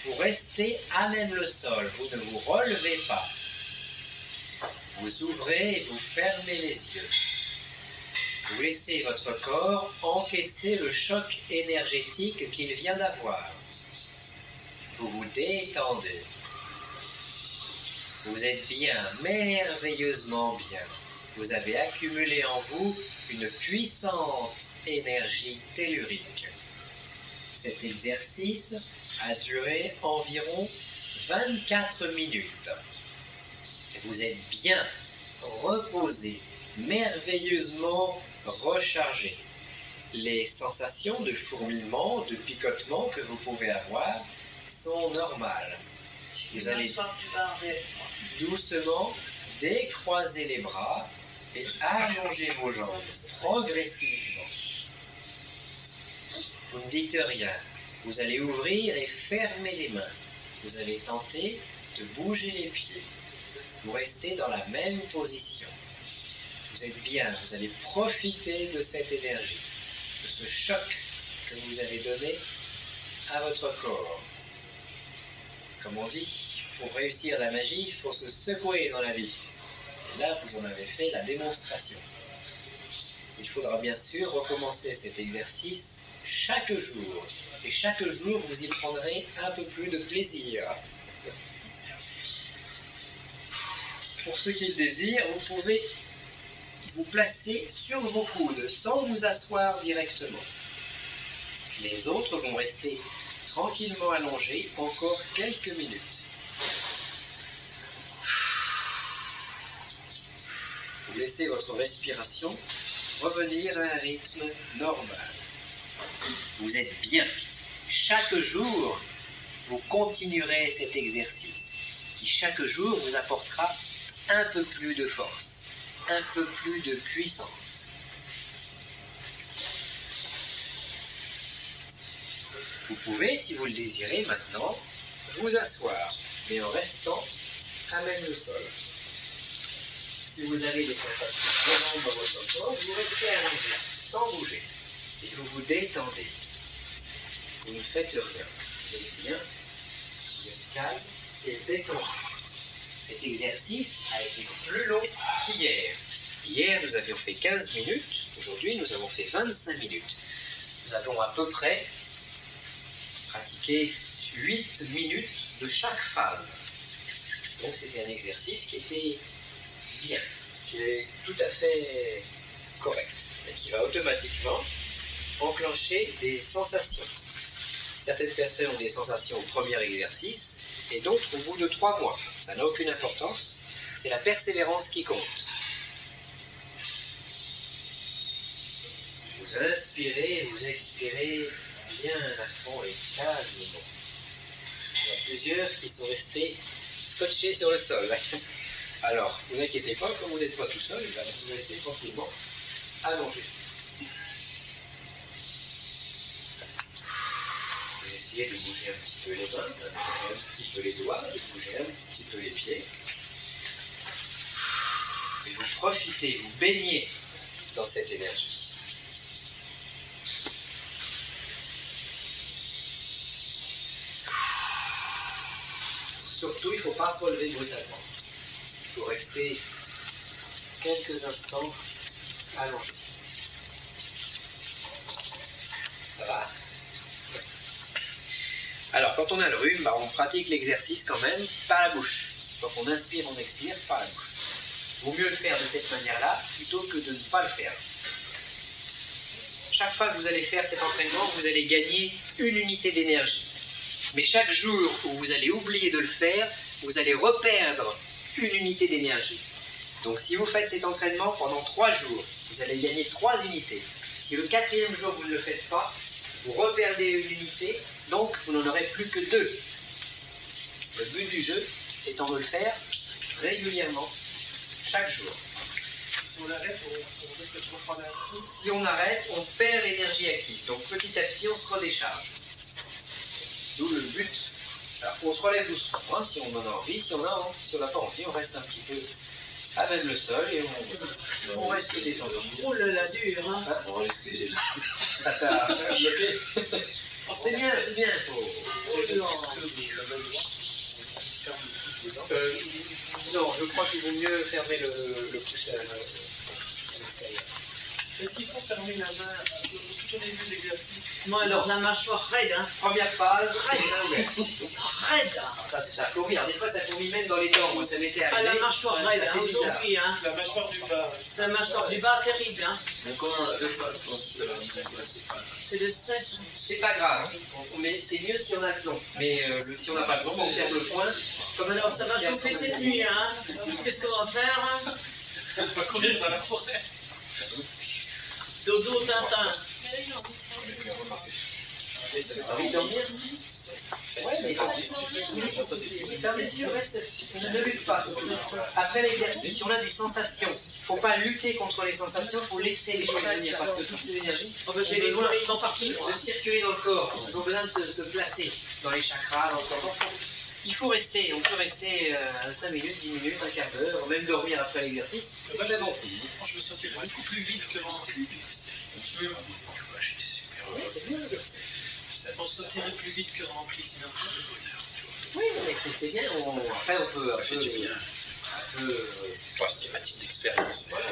Vous restez à même le sol, vous ne vous relevez pas. Vous ouvrez et vous fermez les yeux. Vous laissez votre corps encaisser le choc énergétique qu'il vient d'avoir. Vous vous détendez. Vous êtes bien, merveilleusement bien. Vous avez accumulé en vous une puissante énergie tellurique. Cet exercice a duré environ 24 minutes. Vous êtes bien reposé, merveilleusement rechargé. Les sensations de fourmillement, de picotement que vous pouvez avoir sont normales. Vous allez doucement décroiser les bras et allonger vos jambes progressivement. Vous ne dites rien. Vous allez ouvrir et fermer les mains. Vous allez tenter de bouger les pieds. Vous restez dans la même position. Vous êtes bien, vous allez profiter de cette énergie, de ce choc que vous avez donné à votre corps. Comme on dit, pour réussir la magie, il faut se secouer dans la vie. Et là, vous en avez fait la démonstration. Il faudra bien sûr recommencer cet exercice chaque jour. Et chaque jour, vous y prendrez un peu plus de plaisir. Pour ceux qui le désirent, vous pouvez vous placer sur vos coudes sans vous asseoir directement. Les autres vont rester tranquillement allongés encore quelques minutes. Vous laissez votre respiration revenir à un rythme normal. Vous êtes bien. Chaque jour, vous continuerez cet exercice qui chaque jour vous apportera un peu plus de force, un peu plus de puissance. Vous pouvez, si vous le désirez maintenant, vous asseoir, mais en restant à même le sol. Si vous avez des sensations violentes dans votre corps, vous restez allongé, sans bouger, et vous vous détendez. Vous ne faites rien. Vous êtes bien, vous êtes calme et détendu. Cet exercice a été plus long qu'hier. Hier, nous avions fait 15 minutes. Aujourd'hui, nous avons fait 25 minutes. Nous avons à peu près pratiqué 8 minutes de chaque phase. Donc, c'était un exercice qui était bien, qui est tout à fait correct, et qui va automatiquement enclencher des sensations. Certaines personnes ont des sensations au premier exercice, et d'autres au bout de 3 mois. Ça n'a aucune importance, c'est la persévérance qui compte. Vous inspirez et vous expirez bien à fond et calmement. Il y en a plusieurs qui sont restés scotchés sur le sol. Alors, ne vous inquiétez pas, comme vous n'êtes pas tout seul, vous restez tranquillement allongé. Vous essayez de bouger un petit peu les mains, de bouger un petit peu les doigts, de bouger un petit peu les pieds. Et vous profitez, vous baignez dans cette énergie. Surtout, il ne faut pas se relever brutalement. Il faut rester quelques instants allongé. Ça va? Alors, quand on a le rhume, on pratique l'exercice quand même par la bouche. Donc on inspire, on expire par la bouche. Vaut mieux le faire de cette manière-là plutôt que de ne pas le faire. Chaque fois que vous allez faire cet entraînement, vous allez gagner une unité d'énergie. Mais chaque jour où vous allez oublier de le faire, vous allez reperdre une unité d'énergie. Donc si vous faites cet entraînement pendant 3 jours, vous allez gagner 3 unités. Si le 4e jour vous ne le faites pas, vous reperdez une unité, donc vous n'en aurez plus que 2. Le but du jeu étant de le faire régulièrement, chaque jour. Si on arrête, on risque de se reprendre un coup. Si on arrête, on perd l'énergie acquise. Donc petit à petit, on se redécharge. D'où le but. Alors, on se relève doucement, hein, si on en a envie. Si on n'a pas envie, on reste un petit peu à même le sol et on reste détendu. Oh là là, dur, hein. On va laisser. Ça t'a bloqué. C'est bien, c'est bien. Non, je crois qu'il vaut mieux fermer le pouce à l'extérieur. Est-ce qu'il faut fermer la main tout au début de l'exercice? Moi, alors, la mâchoire raide, hein. Première phase, Raide. Raide. ça fourmille. Alors, des fois, ça fourmille même dans les dents. Moi, ça m'était arrivé. Ah, la mâchoire raide, Ça hein, fait bizarre. aujourd'hui, hein. La mâchoire du bas. La mâchoire du bas, terrible, hein. Mais comment on l'avait pas, je pense que là, c'est pas. C'est le stress. C'est pas grave, mais c'est mieux si on a le plomb. Mais si on n'a pas le plomb, on perd le point. Comme Alors, ça va chauffer cette nuit, hein. Qu'est-ce qu'on va faire, hein? On va courir dans la forêt. Dodo, Tintin. T'as envie de dormir? Ouais, mais ferme les yeux, reste. Ne lutte pas. Après l'exercice, si on a des sensations, faut pas lutter contre les sensations, faut laisser les choses venir parce que toutes ces énergies Oh, ben, j'ai les mouvements partout. de circuler dans le corps. Ils ont besoin de se placer dans les chakras, dans le corps. Donc, il faut rester, on peut rester 5 minutes, 10 minutes, un quart d'heure, même dormir après l'exercice. C'est très bon. Je me sentirais beaucoup plus vite que rempli. J'étais super Oui, heureux. c'est bien. On se sentirait plus vite que rempli sinon. Oui, mais c'est bien. Après, on peut. Ça fait du bien. C'était ma petite expérience. Voilà.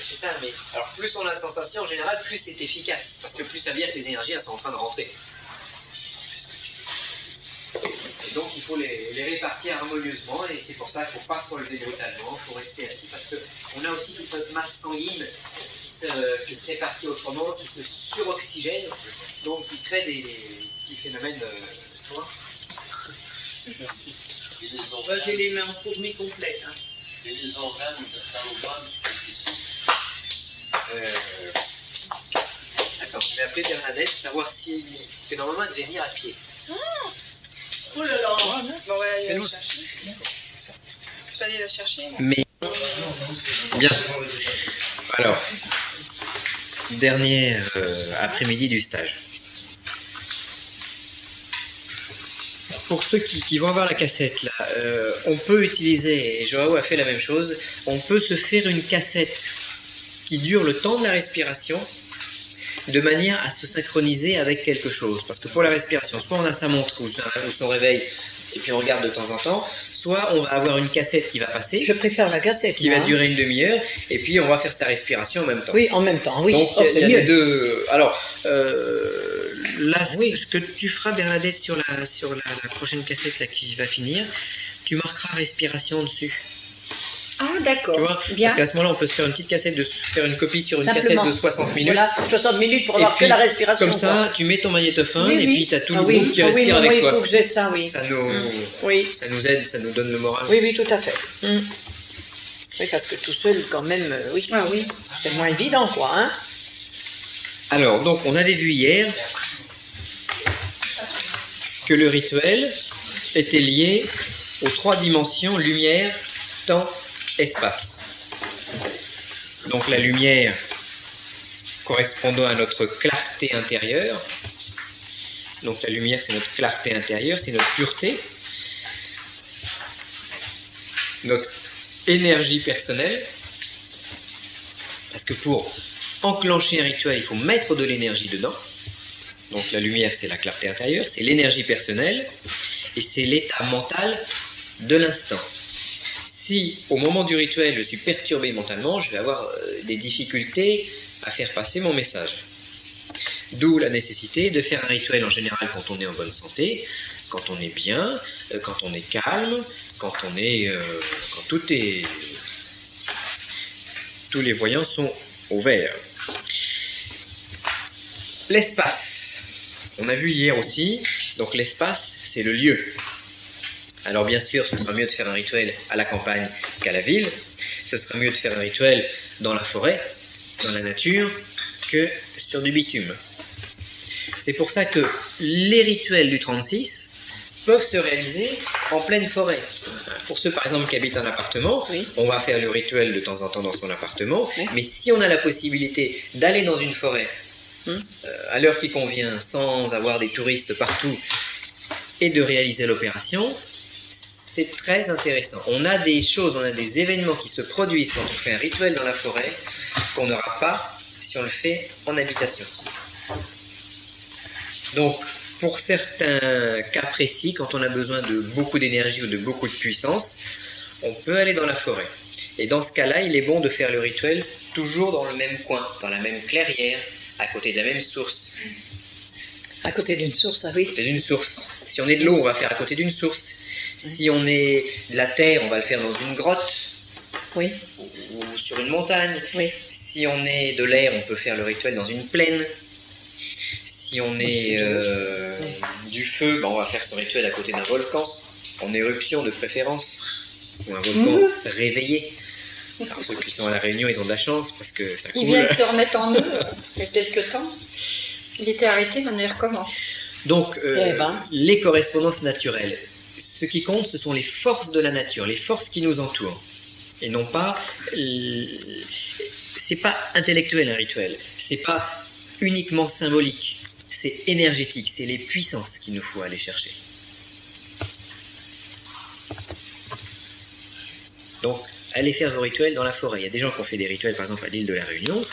C'est ça, mais alors plus on a de sensations en général, plus c'est efficace. Parce que plus ça veut dire que les énergies elles sont en train de rentrer. Et donc il faut les répartir harmonieusement et c'est pour ça qu'il ne faut pas se relever brutalement, il faut rester assis parce qu'on a aussi toute notre masse sanguine qui se répartit autrement, qui se suroxygène, donc qui crée des petits phénomènes. Merci. Et les Moi, organes, j'ai les mains en fourmi complète, hein. et les organes, qui sont. Attends, je vais appeler Bernadette, savoir si. Parce que normalement elle devait venir à pied. Oh là là. Bon, ouais, allez la chercher. Je vais aller la chercher. Moi. Mais. Bien. Alors, dernier après-midi du stage. Pour ceux qui vont avoir la cassette, là, on peut utiliser, et Joao a fait la même chose, on peut se faire une cassette qui dure le temps de la respiration, de manière à se synchroniser avec quelque chose. Parce que pour la respiration, soit on a sa montre ou son réveil, et puis on regarde de temps en temps, soit on va avoir une cassette qui va passer, Je préfère la cassette. qui moi, va hein. durer une demi-heure, et puis on va faire sa respiration en même temps. Oui, en même temps, oui. Donc Oh, il y c'est a mieux. les deux. Alors, là, Oui. ce que tu feras, Bernadette, sur la prochaine cassette là, qui va finir, tu marqueras respiration dessus. Ah, Tu d'accord. vois Bien. Parce qu'à ce moment-là, on peut se faire une petite cassette, faire une copie sur une Simplement. cassette de 60 minutes. Voilà, 60 minutes pour Et avoir puis, fait la respiration. Comme ça, tu mets ton magnétophone Oui, et oui. puis tu as tout Ah le oui. groupe qui Ah oui, respire mais avec moi, toi. il faut que j'ai ça, oui. Oui. Ça nous aide, ça nous donne le moral. Oui, oui, tout à fait. Oui, parce que tout seul, quand même, oui. Ah oui. C'est moins évident, quoi, hein. Alors, donc, on avait vu hier que le rituel était lié aux 3 dimensions, lumière, temps, espace. Donc la lumière correspondant à notre clarté intérieure, Donc la lumière, c'est notre clarté intérieure, c'est notre pureté, notre énergie personnelle. Parce que pour enclencher un rituel, il faut mettre de l'énergie dedans. Donc la lumière, c'est la clarté intérieure, c'est l'énergie personnelle et c'est l'état mental de l'instant. Si au moment du rituel, je suis perturbé mentalement, je vais avoir des difficultés à faire passer mon message. D'où la nécessité de faire un rituel en général quand on est en bonne santé, quand on est bien, quand on est calme, quand tous les voyants sont au vert. L'espace. On a vu hier aussi, donc l'espace, c'est le lieu. Alors bien sûr, ce sera mieux de faire un rituel à la campagne qu'à la ville. Ce sera mieux de faire un rituel dans la forêt, dans la nature, que sur du bitume. C'est pour ça que les rituels du 36 peuvent se réaliser en pleine forêt. Pour ceux par exemple qui habitent en appartement, Oui. on va faire le rituel de temps en temps dans son appartement, Oui. mais si on a la possibilité d'aller dans une forêt à l'heure qui convient, sans avoir des touristes partout, et de réaliser l'opération, c'est très intéressant. On a des choses, on a des événements qui se produisent quand on fait un rituel dans la forêt qu'on n'aura pas si on le fait en habitation. Donc, pour certains cas précis, quand on a besoin de beaucoup d'énergie ou de beaucoup de puissance, on peut aller dans la forêt. Et dans ce cas-là, il est bon de faire le rituel toujours dans le même coin, dans la même clairière, à côté de la même source. À côté d'une source, ah oui. À côté d'une source. Si on est de l'eau, on va faire à côté d'une source. Si on est de la terre, on va le faire dans une grotte Oui, ou sur une montagne. oui. Si on est de l'air, on peut faire le rituel dans une plaine. Si on est du feu, ben on va faire son rituel à côté d'un volcan, en éruption de préférence, ou un volcan réveillé. Alors ceux qui sont à la Réunion, ils ont de la chance parce que ça Il vient coule. de se remettre en eux il y a quelques temps. Il était arrêté, maintenant il recommence. Donc, Eh ben. les correspondances naturelles. Ce qui compte, ce sont les forces de la nature, les forces qui nous entourent. Et non pas... C'est pas intellectuel un rituel. C'est pas uniquement symbolique. C'est énergétique. C'est les puissances qu'il nous faut aller chercher. Donc, allez faire vos rituels dans la forêt. Il y a des gens qui ont fait des rituels, par exemple, à l'île de la Réunion.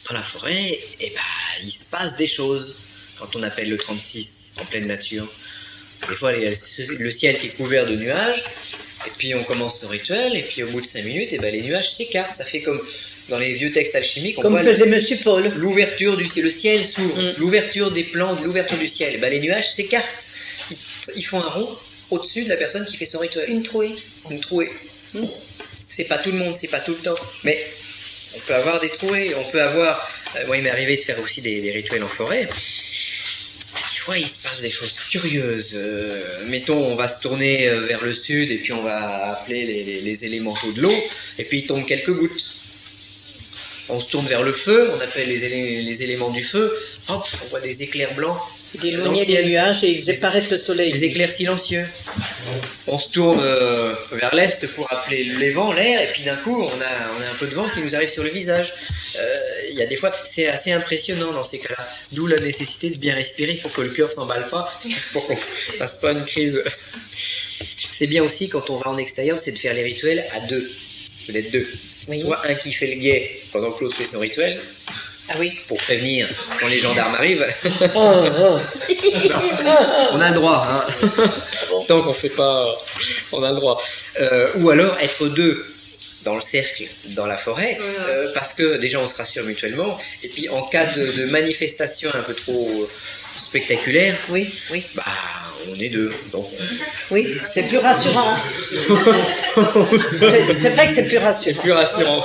Dans la forêt, eh ben, il se passe des choses quand on appelle le 36 en pleine nature. Des fois, il y a le ciel qui est couvert de nuages, et puis on commence ce rituel, et puis au bout de 5 minutes, eh ben, les nuages s'écartent. Ça fait comme dans les vieux textes alchimiques, on Comme voit faisait Monsieur Paul. l'ouverture du ciel, le ciel s'ouvre, l'ouverture des plans, l'ouverture du ciel. Eh ben, les nuages s'écartent. Ils font un rond au-dessus de la personne qui fait son rituel. Une trouée. Une trouée. C'est pas tout le monde, c'est pas tout le temps. Mais on peut avoir des trouées, on peut avoir... moi, il m'est arrivé de faire aussi des rituels en forêt. Des fois, il se passe des choses curieuses. Mettons, on va se tourner vers le sud et puis on va appeler les élémentaux de l'eau et puis il tombe quelques gouttes. On se tourne vers le feu, on appelle les éléments du feu. Hop, on voit des éclairs blancs. Il éloignait les nuages et il faisait paraître le soleil. Des éclairs silencieux. On se tourne vers l'est pour appeler les vents, l'air, et puis d'un coup, on a un peu de vent qui nous arrive sur le visage. Il y a des fois, c'est assez impressionnant dans ces cas-là. D'où la nécessité de bien respirer pour que le cœur s'emballe pas, pour qu'on fasse pas une crise. C'est bien aussi, quand on va en extérieur, c'est de faire les rituels à deux. Vous êtes deux. Oui. Soit un qui fait le guet pendant que l'autre fait son rituel, Ah oui. pour prévenir quand les gendarmes arrivent. Oh, oh. On a le droit, hein. Tant qu'on fait pas, on a le droit. Ou alors être deux dans le cercle, dans la forêt, parce que déjà on se rassure mutuellement, et puis en cas de manifestation un peu trop spectaculaire, Oui, oui, bah on est deux. Donc, oui, c'est plus rassurant. C'est vrai que c'est plus rassurant. plus rassurant.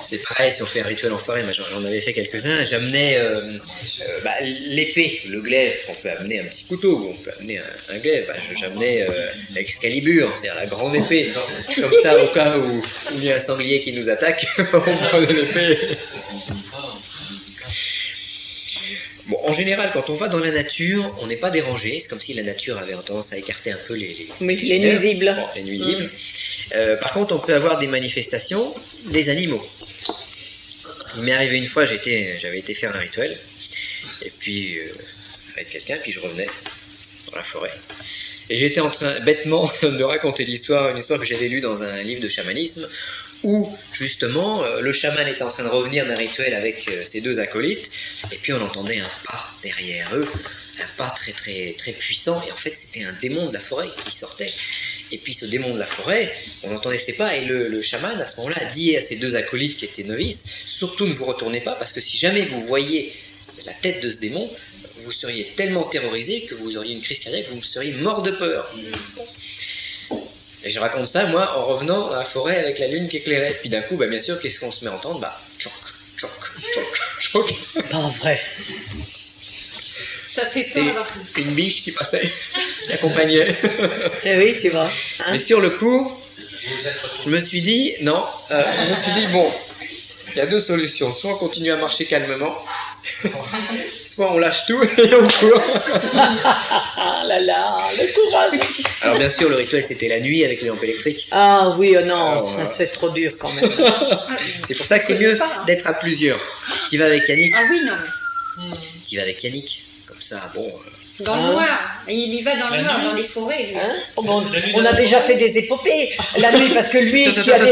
C'est pareil, si on fait un rituel en forêt, j'en avais fait quelques-uns, j'amenais l'épée, le glaive, on peut amener un petit couteau, on peut amener un glaive, j'amenais Excalibur, c'est-à-dire la grande épée, comme ça au cas où il y a un sanglier qui nous attaque, on prend l'épée. Bon, en général, quand on va dans la nature, on n'est pas dérangé, c'est comme si la nature avait tendance à écarter un peu les nuisibles. Bon, les nuisibles. Par contre, on peut avoir des manifestations des animaux. Il m'est arrivé une fois, j'avais été faire un rituel, et puis avec quelqu'un, puis je revenais dans la forêt. Et j'étais en train bêtement de raconter l'histoire, une histoire que j'avais lue dans un livre de chamanisme, où justement le chaman était en train de revenir d'un rituel avec ses deux acolytes, et puis on entendait un pas derrière eux, un pas très très très puissant, et en fait c'était un démon de la forêt qui sortait. Et puis ce démon de la forêt, on entendait ses pas, et le chaman à ce moment-là a dit à ses deux acolytes qui étaient novices, surtout ne vous retournez pas, parce que si jamais vous voyez la tête de ce démon, vous seriez tellement terrorisé que vous auriez une crise cardiaque, vous seriez mort de peur. Et je raconte ça, moi, en revenant dans la forêt avec la lune qui éclairait. Puis d'un coup, bien sûr, qu'est-ce qu'on se met à entendre? Tchoc, tchoc, tchoc, tchoc. Pas vrai. Ça fait C'était peur. une biche qui passait, qui accompagnait. Eh oui, tu vois. Hein. Mais sur le coup, Vous êtes je me suis dit, non, je me suis dit, bon, il y a deux solutions. Soit on continue à marcher calmement, soit on lâche tout et on court. Ah là là, le courage. Alors bien sûr, le rituel, c'était la nuit avec les lampes électriques. Ah oui, oh non, Alors, ça c'est trop dur quand même. C'est pour ça que c'est mieux d'être à plusieurs. Tu vas avec Yannick. Ah oui, non, mais Tu vas avec Yannick. Comme ça, bon... dans le Hein? noir. Il y va dans le La noir, nuit. dans les forêts. lui. Hein? Oh, bon, La nuit on dans a la déjà forêt. fait des épopées la nuit parce que lui qui avait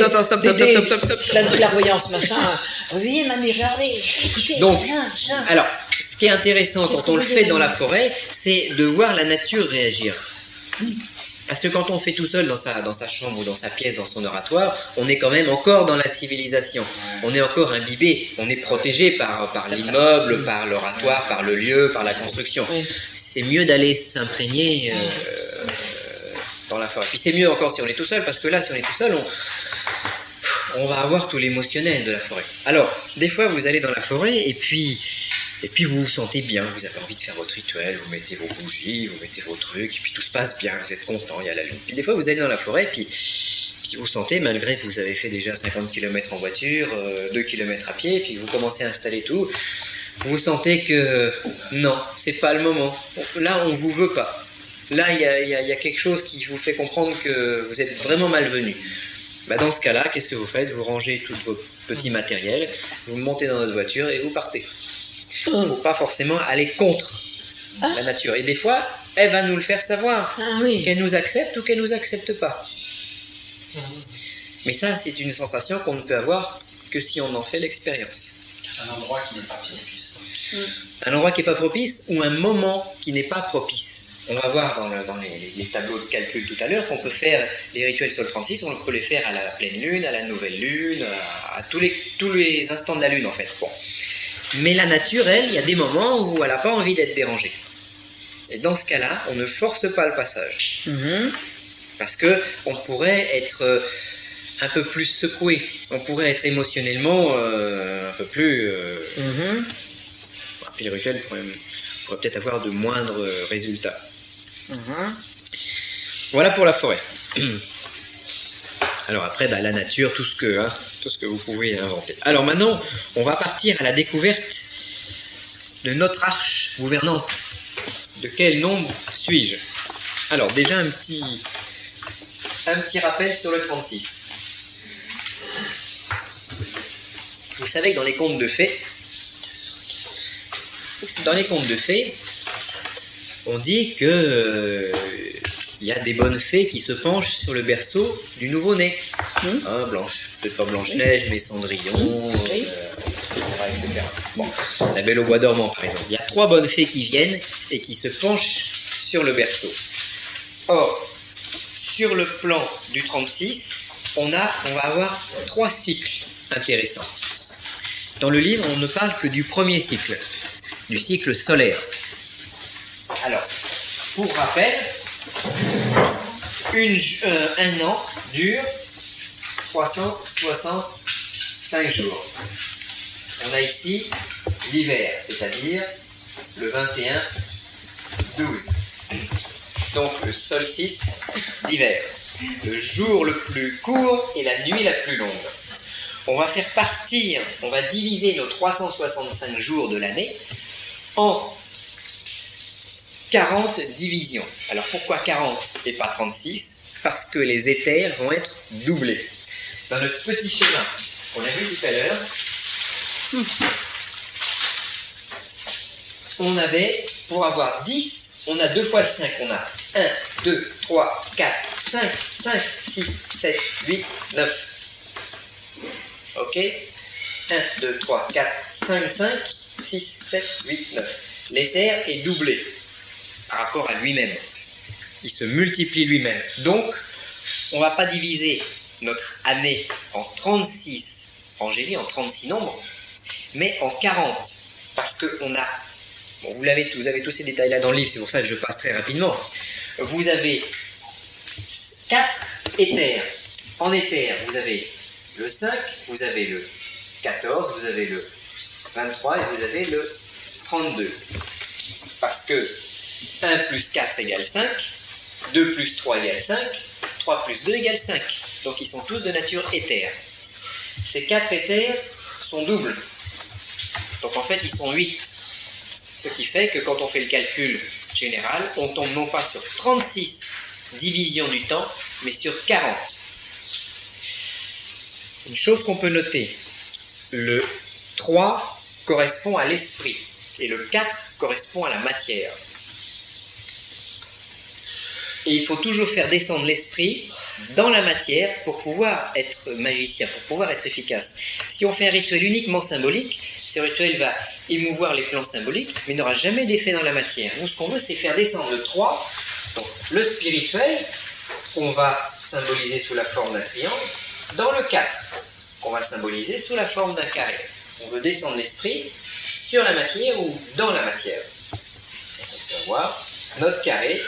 la clairvoyance machin. Oui, mamie, regardez, écoutez. Donc, tiens. Alors, ce qui est intéressant Qu'est-ce quand on que le vous fait voulez dans la dire forêt, c'est de voir la nature réagir. Parce que quand on fait tout seul dans sa chambre ou dans sa pièce, dans son oratoire, on est quand même encore dans la civilisation. On est encore imbibé, on est protégé par l'immeuble, par l'oratoire, par le lieu, par la construction. Oui. C'est mieux d'aller s'imprégner dans la forêt. Puis c'est mieux encore si on est tout seul, parce que là, si on est tout seul, on va avoir tout l'émotionnel de la forêt. Alors, des fois, vous allez dans la forêt et puis vous vous sentez bien, vous avez envie de faire votre rituel, vous mettez vos bougies, vous mettez vos trucs, et puis tout se passe bien, vous êtes content, il y a la lune. Puis des fois, vous allez dans la forêt, puis vous sentez, malgré que vous avez fait déjà 50 km en voiture, 2 km à pied, puis vous commencez à installer tout, vous sentez que non, c'est pas le moment. Là, on vous veut pas. Là, il y a quelque chose qui vous fait comprendre que vous êtes vraiment malvenu. Dans ce cas-là, qu'est-ce que vous faites? Vous rangez tout votre petit matériel, vous montez dans votre voiture et vous partez. Il ne faut pas forcément aller contre la nature. Et des fois, elle va nous le faire savoir. Ah oui. Qu'elle nous accepte ou qu'elle nous accepte pas. Mais ça, c'est une sensation qu'on ne peut avoir que si on en fait l'expérience. un endroit qui n'est pas propice. Un endroit qui n'est pas propice ou un moment qui n'est pas propice. On va voir dans les tableaux de calcul tout à l'heure qu'on peut faire les rituels sur le 36, on peut les faire à la pleine lune, à la nouvelle lune, à tous les instants de la lune en fait. Bon. Mais la nature, elle, il y a des moments où elle n'a pas envie d'être dérangée. Et dans ce cas-là, on ne force pas le passage. Parce qu'on pourrait être un peu plus secoué, on pourrait être émotionnellement un peu plus... Puis les rituels pourraient peut-être avoir de moindres résultats. Voilà pour la forêt. Alors après, la nature, tout ce que vous pouvez inventer. Alors maintenant, on va partir à la découverte de notre arche gouvernante. De quel nombre suis-je? Alors déjà un petit rappel sur le 36. Vous savez que dans les contes de fées, on dit que il y a des bonnes fées qui se penchent sur le berceau du nouveau-né. Blanche, peut-être pas Blanche-Neige, mais Cendrillon, etc. Bon, la Belle au bois dormant, par exemple. Il y a 3 bonnes fées qui viennent et qui se penchent sur le berceau. Or, sur le plan du 36, on va avoir 3 cycles intéressants. Dans le livre, on ne parle que du premier cycle, du cycle solaire. Alors, pour rappel, un an dure 365 jours. On a ici l'hiver, c'est-à-dire le 21-12. Donc le solstice d'hiver. Le jour le plus court et la nuit la plus longue. On va diviser nos 365 jours de l'année en 40 divisions. Alors pourquoi 40 et pas 36? Parce que les éthers vont être doublés. Dans notre petit schéma qu'on a vu tout à l'heure, on avait, pour avoir 10, on a 2 fois le 5, on a 1, 2, 3, 4, 5, 6, 7, 8, 9. Ok? 1, 2, 3, 4, 5, 6, 7, 8, 9. L'éther est doublé par rapport à lui-même. Il se multiplie lui-même. Donc, on ne va pas diviser notre année en 36 angélies, en 36 nombres, mais en 40. Parce qu'on a... Bon, vous avez tous ces détails-là dans le livre, c'est pour ça que je passe très rapidement. Vous avez 4 éthers. En éther, vous avez le 5, vous avez le 14, vous avez le 23 et vous avez le 32. Parce que 1 plus 4 égale 5, 2 plus 3 égale 5, 3 plus 2 égale 5. Donc ils sont tous de nature éthère. Ces 4 éthers sont doubles. Donc en fait ils sont 8. Ce qui fait que quand on fait le calcul général, on tombe non pas sur 36 divisions du temps, mais sur 40. Une chose qu'on peut noter, le 3 correspond à l'esprit et le 4 correspond à la matière. Et il faut toujours faire descendre l'esprit dans la matière pour pouvoir être magicien, pour pouvoir être efficace. Si on fait un rituel uniquement symbolique, ce rituel va émouvoir les plans symboliques, mais n'aura jamais d'effet dans la matière. Nous, ce qu'on veut, c'est faire descendre le 3, donc le spirituel, qu'on va symboliser sous la forme d'un triangle, dans le 4, qu'on va symboliser sous la forme d'un carré. On veut descendre l'esprit sur la matière ou dans la matière. On peut avoir notre carré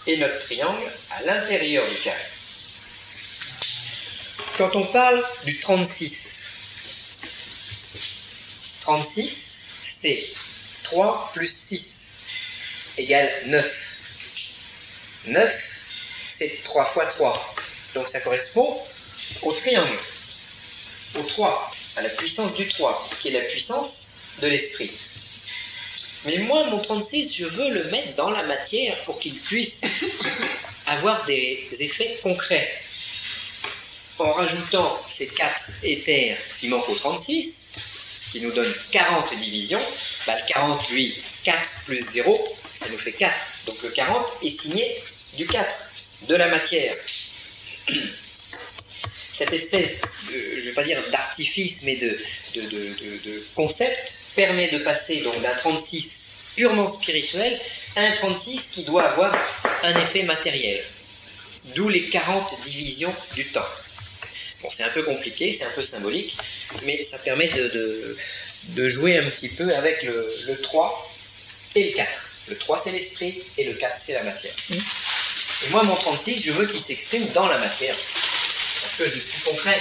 et notre triangle à l'intérieur du carré. Quand on parle du 36, 36, c'est 3 plus 6 égale 9. 9, c'est 3 fois 3. Donc ça correspond au triangle, au 3, à la puissance du 3, qui est la puissance de l'esprit. Mais moi, mon 36, je veux le mettre dans la matière pour qu'il puisse avoir des effets concrets. En rajoutant ces 4 éthers qui manquent au 36, qui nous donne 40 divisions, bah le 40, lui, 4 plus 0, ça nous fait 4. Donc le 40 est signé du 4, de la matière. Cette espèce, je ne vais pas dire d'artifice, mais de concept, permet de passer donc d'un 36 purement spirituel à un 36 qui doit avoir un effet matériel. D'où les 40 divisions du temps. Bon, c'est un peu compliqué, c'est un peu symbolique, mais ça permet de jouer un petit peu avec le 3 et le 4. Le 3 c'est l'esprit et le 4 c'est la matière. Et moi mon 36, je veux qu'il s'exprime dans la matière. Parce que je suis concret.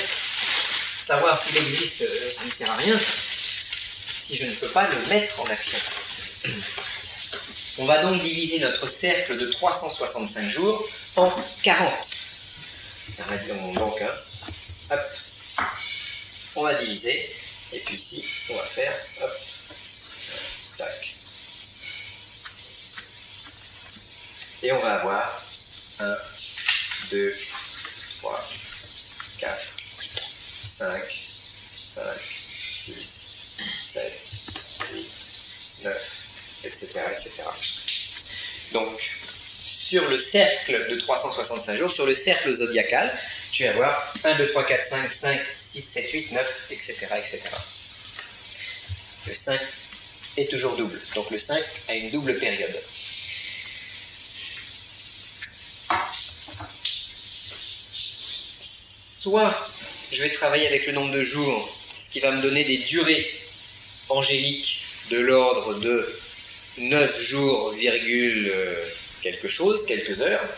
Savoir qu'il existe, ça ne sert à rien si je ne peux pas le mettre en action. On va donc diviser notre cercle de 365 jours en 40. Donc, hop, on va diviser, et puis ici, on va faire, hop, tac. Et on va avoir 1, 2, 3, 4, 5, 6, 7, 8, 9, etc., etc. Donc, sur le cercle de 365 jours, sur le cercle zodiacal, je vais avoir 1, 2, 3, 4, 5, 5, 6, 7, 8, 9, etc., etc. Le 5 est toujours double, donc le 5 a une double période. Soit je vais travailler avec le nombre de jours, ce qui va me donner des durées angéliques de l'ordre de 9 jours, virgule quelque chose, quelques heures,